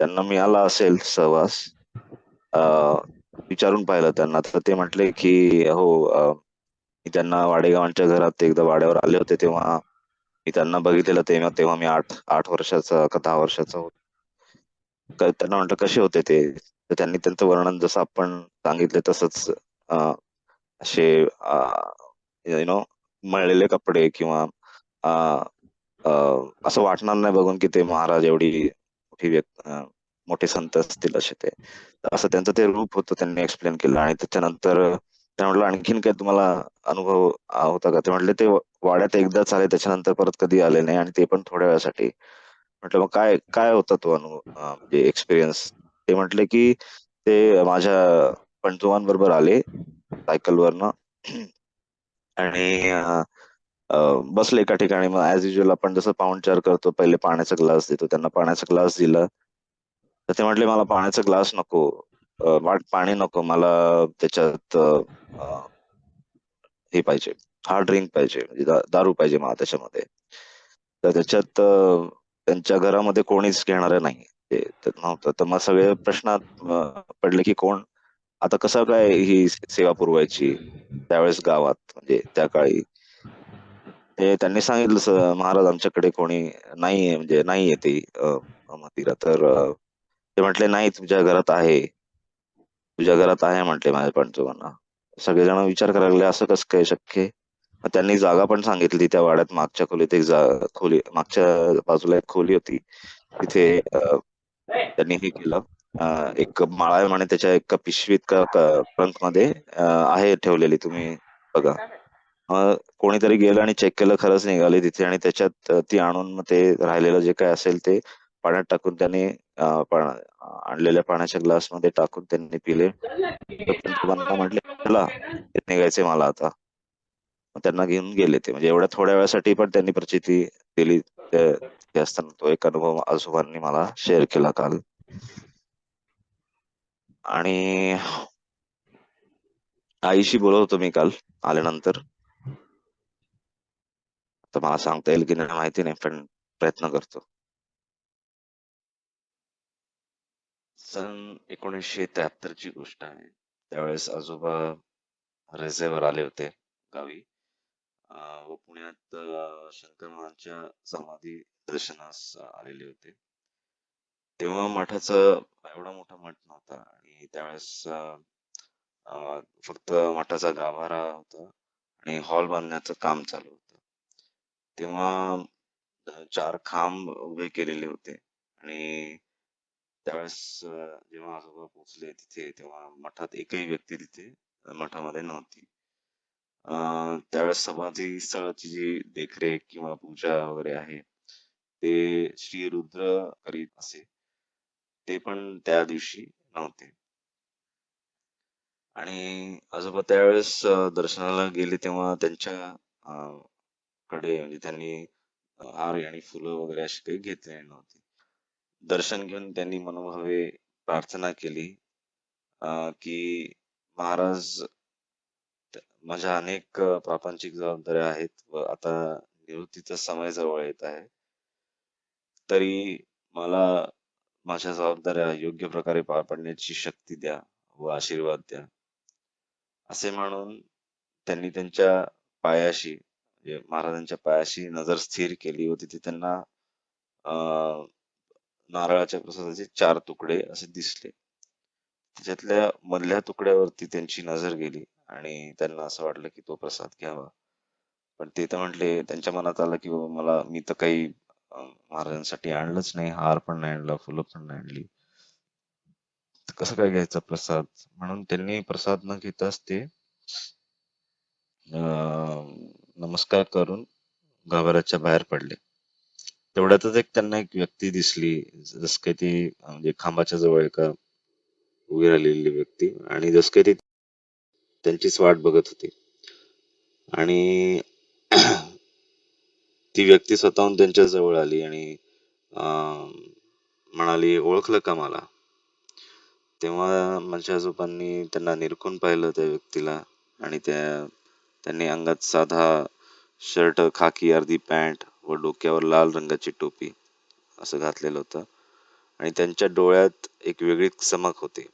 त्यांना मिळाला असेल सहवास. विचारून पाहिलं त्यांना तर ते म्हटले की हो, मी त्यांना वाडेगावांच्या घरात एकदा वाड्यावर आले होते तेव्हा मी त्यांना बघितलेलं. तेव्हा मी 8 वर्षाचा का 10 वर्षाचा होतो. त्यांना म्हटलं कसे होते ते, तर त्यांनी त्यांचं वर्णन जसं आपण सांगितले तसंच असे मळलेले कपडे किंवा असं वाटणार नाही बघून की ते महाराज एवढी मोठी मोठे संत असतील असे ते. असं त्यांचं ते रूप होतं, त्यांनी एक्सप्लेन केलं. आणि त्याच्यानंतर त्या म्हटलं आणखीन काय तुम्हाला अनुभव होता का? ते म्हटले ते वाड्यात एकदाच आले, त्याच्यानंतर परत कधी आले नाही आणि ते पण थोड्या वेळासाठी. म्हटलं मग काय काय होता तो अनुभव, म्हणजे एक्सपिरियन्स? ते म्हटले की ते माझ्या पंजोबांबरोबर आले सायकलवरनं आणि बसले एका ठिकाणी. मग ऍज युजल आपण जसं पाहुणचार करतो, पहिले पाण्याचा ग्लास देतो, त्यांना पाण्याचा ग्लास दिला. तर ते म्हटले मला पाण्याचा ग्लास नको, पाणी नको, मला त्याच्यात हे पाहिजे, हार्ड ड्रिंक पाहिजे, म्हणजे दारू पाहिजे मला त्याच्यामध्ये. तर त्याच्यात त्यांच्या घरामध्ये कोणीच घेणार नाही ते नव्हतं. तर मग सगळे प्रश्न पडले की कोण आता कसं काय ही सेवा पुरवायची त्यावेळेस गावात, म्हणजे त्या काळी. ते त्यांनी सांगितलं महाराज आमच्याकडे कोणी नाहीये, म्हणजे नाहीये ते मंदिरात. तर ते म्हटले नाही, तुझ्या घरात आहे, तुझ्या घरात आहे म्हटले माझ्या पंजोबांना. सगळेजण विचार करायला लागले असं कसं काय शक्य आहे. मग त्यांनी जागा पण सांगितली त्या वाड्यात. मागच्या खोलीत एक खोली, मागच्या बाजूला एक खोली होती, तिथे त्यांनी हे केलं. एक माळा आहे म्हणे, त्याच्या एका पिशवीत का ट्रंक मध्ये आहे ठेवलेली, तुम्ही बघा. कोणीतरी गेलं आणि चेक केलं, खरंच निघाली तिथे. आणि त्याच्यात ती आणून मग ते राहिलेलं जे काय असेल ते पाण्यात टाकून त्यांनी आणलेल्या पाण्याच्या ग्लास मध्ये टाकून त्यांनी पिले. पंतोबांना म्हटले चला निघायचे मला आता. मग त्यांना घेऊन गेले ते. म्हणजे एवढ्या थोड्या वेळासाठी पण त्यांनी प्रचिती दिली. ते असताना तो एक अनुभव आजोबांनी मला शेअर केला काल. आणि आईशी बोलत होतो मी काल आल्यानंतर. तर मला सांगता येईल की नाही माहिती नाही, पण प्रयत्न करतो. सन 1973 ची गोष्ट आहे. त्यावेळेस आजोबा रजेवर आले होते गावी. व पुण्यात शंकर महाराजांच्या समाधी दर्शनास आलेले होते. तेव्हा मठाचा एवढा मोठा मठ नव्हता आणि त्यावेळेस फक्त मठाचा गाभारा होता आणि हॉल बांधण्याचं काम चालू होतं. तेव्हा 4 खांब उभे केलेले होते आणि त्यावेळेस जेव्हा आजोबा पोहोचले तिथे, तेव्हा मठात एकही व्यक्ती तिथे मठामध्ये नव्हती. त्यावेळेस समाधी स्थळाची जी देखरेख किंवा पूजा वगैरे आहे ते श्री रुद्र करीत असे, ते पण त्या दिवशी नव्हते. आणि आजोबा त्यावेळेस दर्शनाला गेले तेव्हा त्यांच्या कडे म्हणजे त्यांनी हार आणि फुलं वगैरे अशी काही घेतलेली नव्हती. दर्शन घेऊन त्यांनी मनोभावे प्रार्थना केली की महाराज, माझ्या अनेक प्रापंचिक जबाबदाऱ्या आहेत व आता निवृत्तीचा समय जवळ येत आहे. तरी मला माझ्या जबाबदाऱ्या योग्य प्रकारे पार पाडण्याची शक्ती द्या व आशीर्वाद द्या. असे म्हणून त्यांनी त्यांच्या पायाशी, म्हणजे महाराजांच्या पायाशी नजर स्थिर केली व तिथे त्यांना नारळाच्या प्रसादाचे 4 तुकडे असे दिसले. त्याच्यातल्या मधल्या तुकड्यावरती त्यांची नजर गेली आणि त्यांना असं वाटलं की तो प्रसाद घ्यावा. पण ते तर म्हटले, त्यांच्या मनात आलं की बाबा मी तर काही महाराजांसाठी आणलंच नाही, हार पण नाही आणला, फुलं पण नाही आणली, कसं काय घ्यायचा प्रसाद? म्हणून त्यांनी प्रसाद न घेताच ते नमस्कार करून गाभाऱ्याच्या बाहेर पडले. तेवढ्यातच त्यांना एक व्यक्ती दिसली, जस काही ती म्हणजे खांबाच्या जवळ एका उभी राहिलेली व्यक्ती, आणि जस काही ती त्यांचीच वाट बघत होती. आणि ती व्यक्ती स्वतःहून त्यांच्या जवळ आली आणि म्हणाली, ओळखलं का मला? तेव्हा माझ्या आजोबांनी त्यांना निरखून पाहिलं, त्या व्यक्तीला, आणि त्यांनी अंगात साधा शर्ट, खाकी अर्धी पॅन्ट व डोक्यावर लाल रंगाची टोपी असं घातलेलं होतं, आणि त्यांच्या डोळ्यात एक वेगळी चमक होती.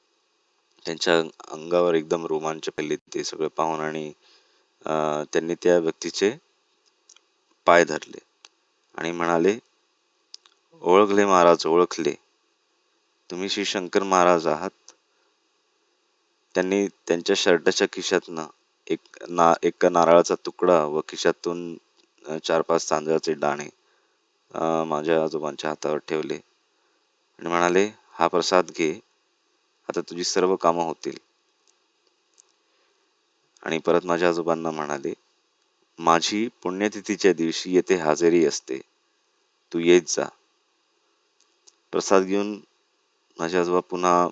त्यांच्या अंगावर एकदम रोमांच पेलले ते सगळं पाहून, आणि त्यांनी त्या व्यक्तीचे पाय धरले आणि म्हणाले, ओळखले महाराज, ओळखले, तुम्ही श्री शंकर महाराज आहात. त्यांनी त्यांच्या शर्टाच्या खिशातनं एक नारळाचा तुकडा व खिशातून 4-5 तांदळाचे दाणे माझ्या आजोबांच्या हातावर ठेवले आणि म्हणाले, हा प्रसाद घे, आता तुझी सर्व कामं होतील. आणि परत माझ्या आजोबांना म्हणाले, माझी पुण्यतिथीच्या दिवशी येथे हजेरी असते, तू येत जा. प्रसाद घेऊन माझे आजोबा पुन्हा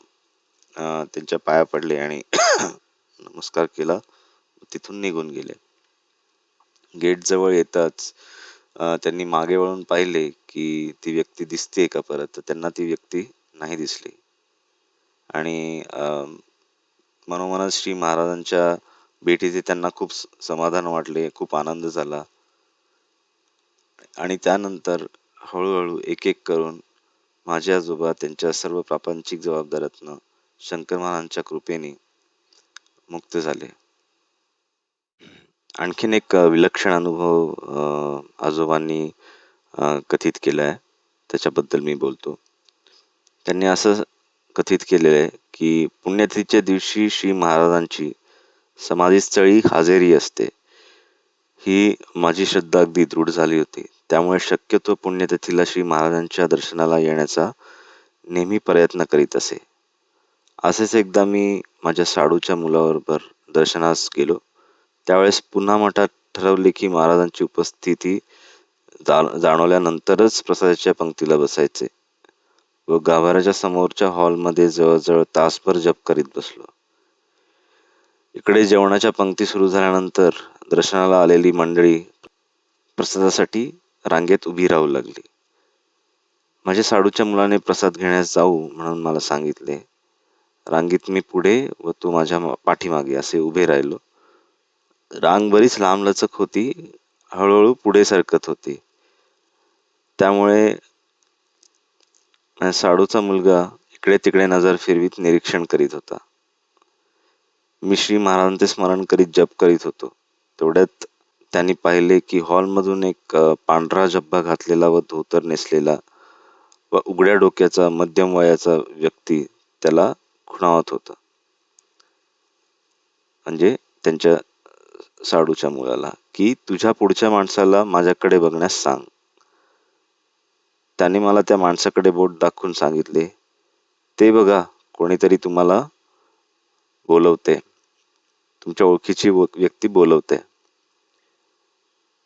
त्यांच्या पाया पडले आणि नमस्कार केला, तिथून निघून गेले. गेट जवळ येताच त्यांनी मागे वळून पाहिले की ती व्यक्ती दिसते का परत, तर त्यांना ती व्यक्ती नाही दिसली. आणि मनोमनात श्री महाराजांच्या भेटीचे त्यांना खूप समाधान वाटले, खूप आनंद झाला. आणि त्यानंतर हळूहळू एक एक करून माझे आजोबा त्यांच्या सर्व प्रापंचिक जबाबदाऱ्यातनं शंकर महाराजांच्या कृपेने मुक्त झाले. आणखीन एक विलक्षण अनुभव आजोबांनी कथित केलाय, त्याच्याबद्दल मी बोलतो. त्यांनी असं कथित केलेलं आहे की पुण्यतिथीच्या दिवशी श्री महाराजांची समाधीस्थळी हजेरी असते. ही माझी श्रद्धा अगदी दृढ झाली होती. त्यामुळे शक्यतो पुण्यतिथीला श्री महाराजांच्या दर्शनाला येण्याचा नेहमी प्रयत्न करीत असे. असेच एकदा मी माझ्या साडूच्या मुलाबरोबर दर्शनास गेलो. त्यावेळेस पुन्हा मठात ठरवले की महाराजांची उपस्थिती जाणवल्यानंतरच प्रसादाच्या पंक्तीला बसायचे व गाभाऱ्याच्या समोरच्या हॉलमध्ये जवळजवळ तासभर जप करीत बसलो. इकडे जेवणाच्या पंक्ती सुरू झाल्यानंतर दर्शनाला आलेली मंडळी प्रसादासाठी रांगेत उभी राहू लागली. माझ्या साडूच्या मुलाने प्रसाद घेण्यास जाऊ म्हणून मला सांगितले. रांगेत मी पुढे व तो माझ्या पाठीमागे असे उभे राहिलो. रांग बरीच लांबलचक होती, हळूहळू पुढे सरकत होती. त्यामुळे साडूचा मुलगा इकडे तिकडे नजर फिरवीत निरीक्षण करीत होता. मी श्री महाराजांचे स्मरण करीत जप करीत होतो. तेवढ्यात त्यांनी पाहिले की हॉलमधून एक पांढरा झब्बा घातलेला व धोतर नेसलेला व उघड्या डोक्याचा मध्यम वयाचा व्यक्ती त्याला खुणावत होता. म्हणजे त्यांच्या साडूच्या मुलाला, की तुझ्या पुढच्या माणसाला माझ्याकडे बघण्यास सांग. त्याने मला त्या माणसाकडे बोट दाखवून सांगितले, ते बघा, कोणीतरी तुम्हाला बोलवते, तुमच्या ओळखीची व्यक्ती बोलवते.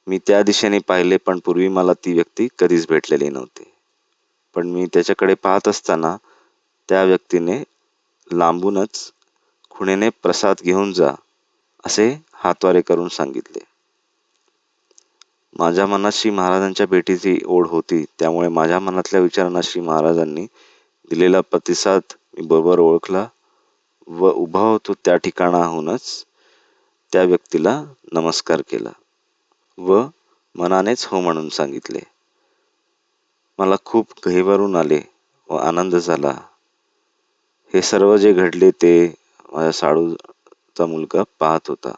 मी त्या दिशेने पाहिले, पण पूर्वी मला ती व्यक्ती कधीच भेटलेली नव्हती. पण मी त्याच्याकडे पाहत असताना त्या व्यक्तीने लांबूनच खुणेने प्रसाद घेऊन जा असे हातवारे करून सांगितले. माझ्या मनात श्री महाराजांच्या भेटीची ओढ होती, त्यामुळे माझ्या मनातल्या विचारांना श्री महाराजांनी दिलेला प्रतिसाद मी बरोबर ओळखला व उभा होतो त्या ठिकाणाहूनच त्या व्यक्तीला नमस्कार केला व मनानेच हो म्हणून सांगितले. मला खूप गहिवरून आले व आनंद झाला. हे सर्व जे घडले ते माझ्या साडूचा मुलगा पाहत होता.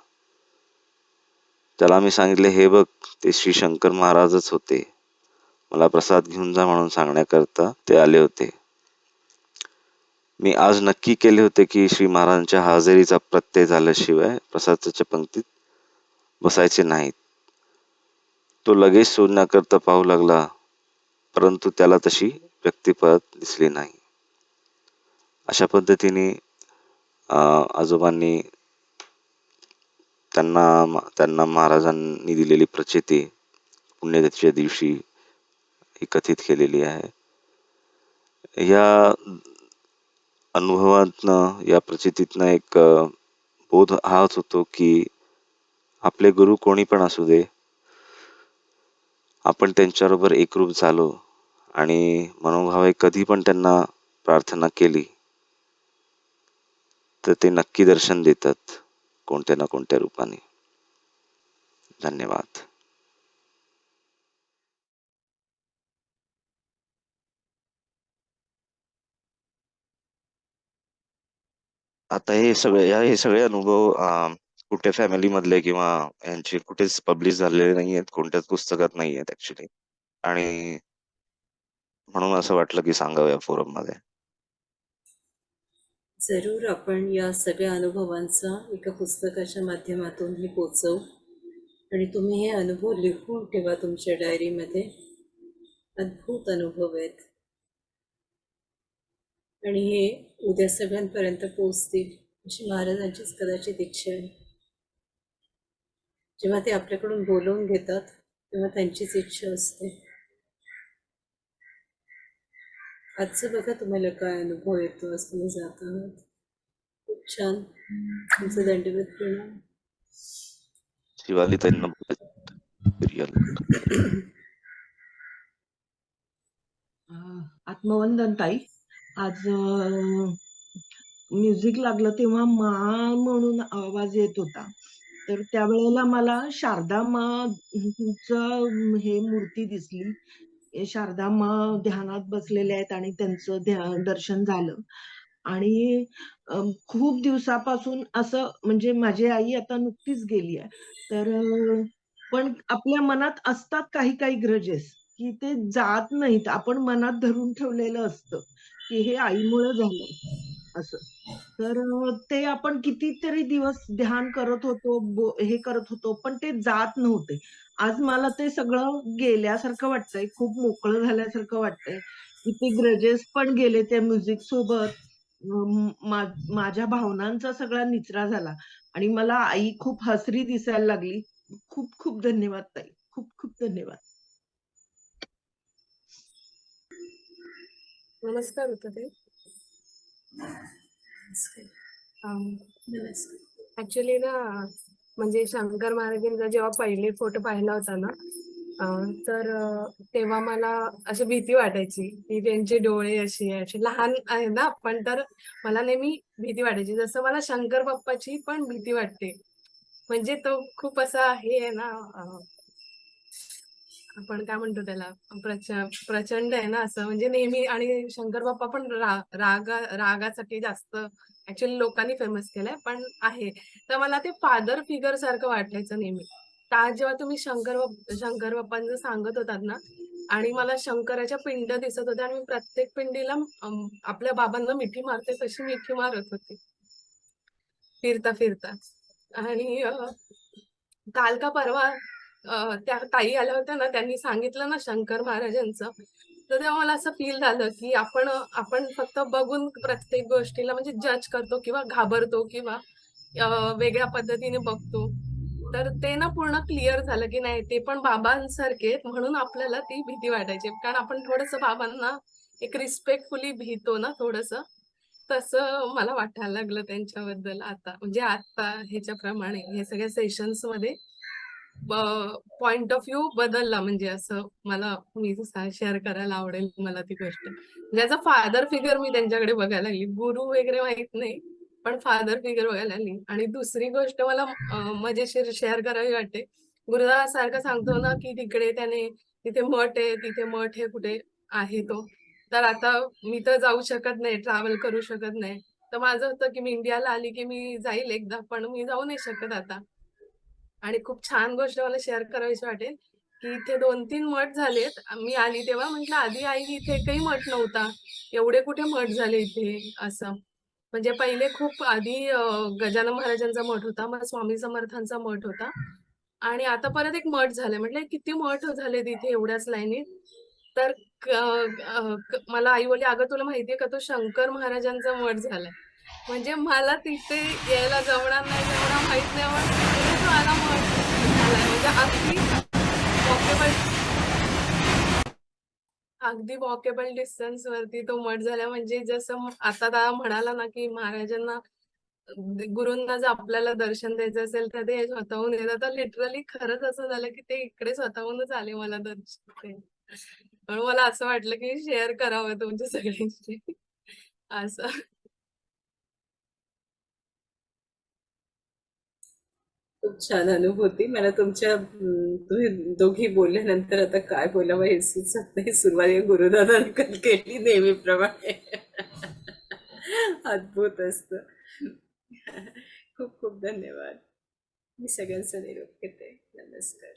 त्याला मी सांगितले, हे बघ, ते श्री शंकर महाराजच होते. मला प्रसाद घेऊन जा म्हणून सांगण्याकरता ते आले होते. मी आज नक्की केले होते की श्री महाराजांच्या हजेरीचा प्रत्यय झाल्याशिवाय प्रसादाच्या पंक्तीत बसायचे नाहीत. तो लगेच शोधण्याकरता पाहू लागला, परंतु त्याला तशी व्यक्ती परत दिसली नाही. अशा पद्धतीने आजोबांनी त्यांना महाराजांनी दिलेली प्रचिती पुण्यतिथीच्या दिवशी ही कथित केलेली आहे. या अनुभवातनं, या प्रचितीतनं एक बोध हाच होतो की आपले गुरु कोणी पण असू दे, आपण त्यांच्याबरोबर एकरूप झालो आणि मनोभावे कधी पण त्यांना प्रार्थना केली तर ते नक्की दर्शन देतात कोणत्या ना कोणत्या रूपाने. धन्यवाद. आता हे सगळे अनुभव कुठे फॅमिली मधले किंवा यांचे कुठेच पब्लिश झालेले नाही आहेत, कोणत्याच पुस्तकात नाही आहेत ऍक्च्युली. आणि म्हणून असं वाटलं की सांगावं या फोरम मध्ये. जरूर आपण या सगळ्या अनुभवांचा एका पुस्तकाच्या माध्यमातून हे पोचवू आणि तुम्ही हे अनुभव लिहून ठेवा तुमच्या डायरीमध्ये. अद्भुत अनुभव आहेत आणि हे उद्या सगळ्यांपर्यंत पोचतील अशी महाराजांचीच कदाचित इच्छा आहे. जेव्हा ते आपल्याकडून बोलवून घेतात तेव्हा त्यांचीच इच्छा असते. आजचं बघा तुम्हाला काय अनुभव येतो आज तुम्ही जात आहात. खूप छान. तुमचं दंडवत प्रणाम. शिवाली त्यांना आत्मवंदन ताई. आज म्युझिक लागलं तेव्हा मा म्हणून आवाज येत होता, तर त्यावेळेला मला शारदा माचं हे मूर्ती दिसली. शारदा मा ध्यानात बसलेल्या आहेत आणि त्यांचं दर्शन झालं. आणि खूप दिवसापासून असं, म्हणजे माझी आई आता नुकतीच गेली आहे, तर पण आपल्या मनात असतात काही काही ग्रजेस की ते जात नाहीत. आपण मनात धरून ठेवलेलं असतं की हे आईमुळे झालं असं. तर ते आपण कितीतरी दिवस ध्यान करत होतो, हे करत होतो, पण ते जात नव्हते. आज मला ते सगळं गेल्यासारखं वाटतंय, खूप मोकळं झाल्यासारखं वाटतंय की ते ग्रजेस पण गेले त्या म्युझिक सोबत. माझ्या भावनांचा सगळा निचरा झाला आणि मला आई खूप हसरी दिसायला लागली. खूप खूप धन्यवाद ताई, खूप खूप धन्यवाद. नमस्कार होता ते. ऍक्च्युली ना, म्हणजे शंकर महाराजांचा जेव्हा पहिले फोटो पाहिला होता ना, तर तेव्हा मला अशी भीती वाटायची की त्यांचे डोळे असे लहान आहे ना आपण, तर मला नेहमी भीती वाटायची. जसं मला शंकर बाप्पाची पण भीती वाटते. म्हणजे तो खूप असा हे आहे ना, आपण काय म्हणतो त्याला, प्रचंड आहे ना असं, म्हणजे नेहमी. आणि शंकर बाप्पा पण रागासाठी जास्त ऍक्च्युली लोकांनी फेमस केलंय, पण आहे. तर मला ते फादर फिगर सारखं वाटायचं नेहमी. तर आज जेव्हा तुम्ही शंकर बाप्पांचं सांगत होतात ना, आणि मला शंकराच्या पिंड दिसत होत्या आणि मी प्रत्येक पिंडीला आपल्या बाबांना मिठी मारते तशी मिठी मारत होती फिरता फिरता. आणि काल का परवा त्या ताई आल्या होत्या ना, त्यांनी सांगितलं ना शंकर महाराजांचं, तर तेव्हा मला असं फील झालं की आपण फक्त बघून प्रत्येक गोष्टीला म्हणजे जज करतो किंवा घाबरतो किंवा वेगळ्या पद्धतीने बघतो. तर ते ना पूर्ण क्लिअर झालं की नाही, ते पण बाबांसारखे आहेत, म्हणून आपल्याला ती भीती वाटायची. कारण आपण थोडंसं बाबांना एक रिस्पेक्टफुली भीतो ना थोडंसं, तसं मला वाटायला लागलं त्यांच्याबद्दल आता, म्हणजे आता ह्याच्याप्रमाणे हे सगळ्या सेशन्स मध्ये. पॉइंट ऑफ व्ह्यू बदलला, म्हणजे असं मला मी शेअर करायला आवडेल मला ती गोष्ट. ज्याचा फादर फिगर मी त्यांच्याकडे बघायला लागली. गुरु वगैरे माहित नाही, पण फादर फिगर बघायला लागली. आणि दुसरी गोष्ट मला मजेशीर शेअर करावी वाटते. गुरुदास सारखं सांगतो ना, की तिकडे त्याने तिथे मठ आहे, तिथे मठ हे कुठे आहे तो. तर आता मी तर जाऊ शकत नाही, ट्रॅव्हल करू शकत नाही. तर माझं होतं की मी इंडियाला आली की मी जाईल एकदा, पण मी जाऊ नाही शकत आता. आणि खूप छान गोष्ट मला शेअर करावीशी वाटेल, की इथे 2-3 मठ झालेत. मी आली तेव्हा म्हटलं, "आधी आई इथे एकही मठ नव्हता. एवढे कुठे मठ झाले इथे?" असं. म्हणजे पहिले खूप आधी गजानन महाराजांचा मठ होता, मग स्वामी समर्थांचा मठ होता आणि आता परत एक मठ झालाय. म्हटलं किती मठ झाले तिथे एवढ्याच लाईनीत. तर मला आई बोलली, "अगं तुला माहितीये का तो शंकर महाराजांचा मठ झालाय." म्हणजे मला तिथे यायला जमणार नाही जमणार माहित नाही, पण तिकडेच मला मठ झालाय. म्हणजे अगदी वॉकेबल डिस्टन्स वरती तो मठ झाला. म्हणजे जसं आता दादा म्हणाला ना, की महाराजांना गुरूंना जर आपल्याला दर्शन द्यायचं असेल तर ते स्वतःहून येतात. तर लिटरली खरंच असं झालं, की ते इकडे स्वतःहूनच आले मला दर्शन द्यायला. म्हणून मला असं वाटलं, की शेअर करावं तुमच्या सगळ्यांशी असं. खूप छान अनुभूती. मला तुम्ही दोघी बोलल्यानंतर आता काय बोलावं हे सुचत नाही. सुरुवातीला गुरुदादांकडे केली नेहमीप्रमाणे. अद्भुत असतं. खूप खूप धन्यवाद. मी सगळ्यांचा निरोप घेते. नमस्कार.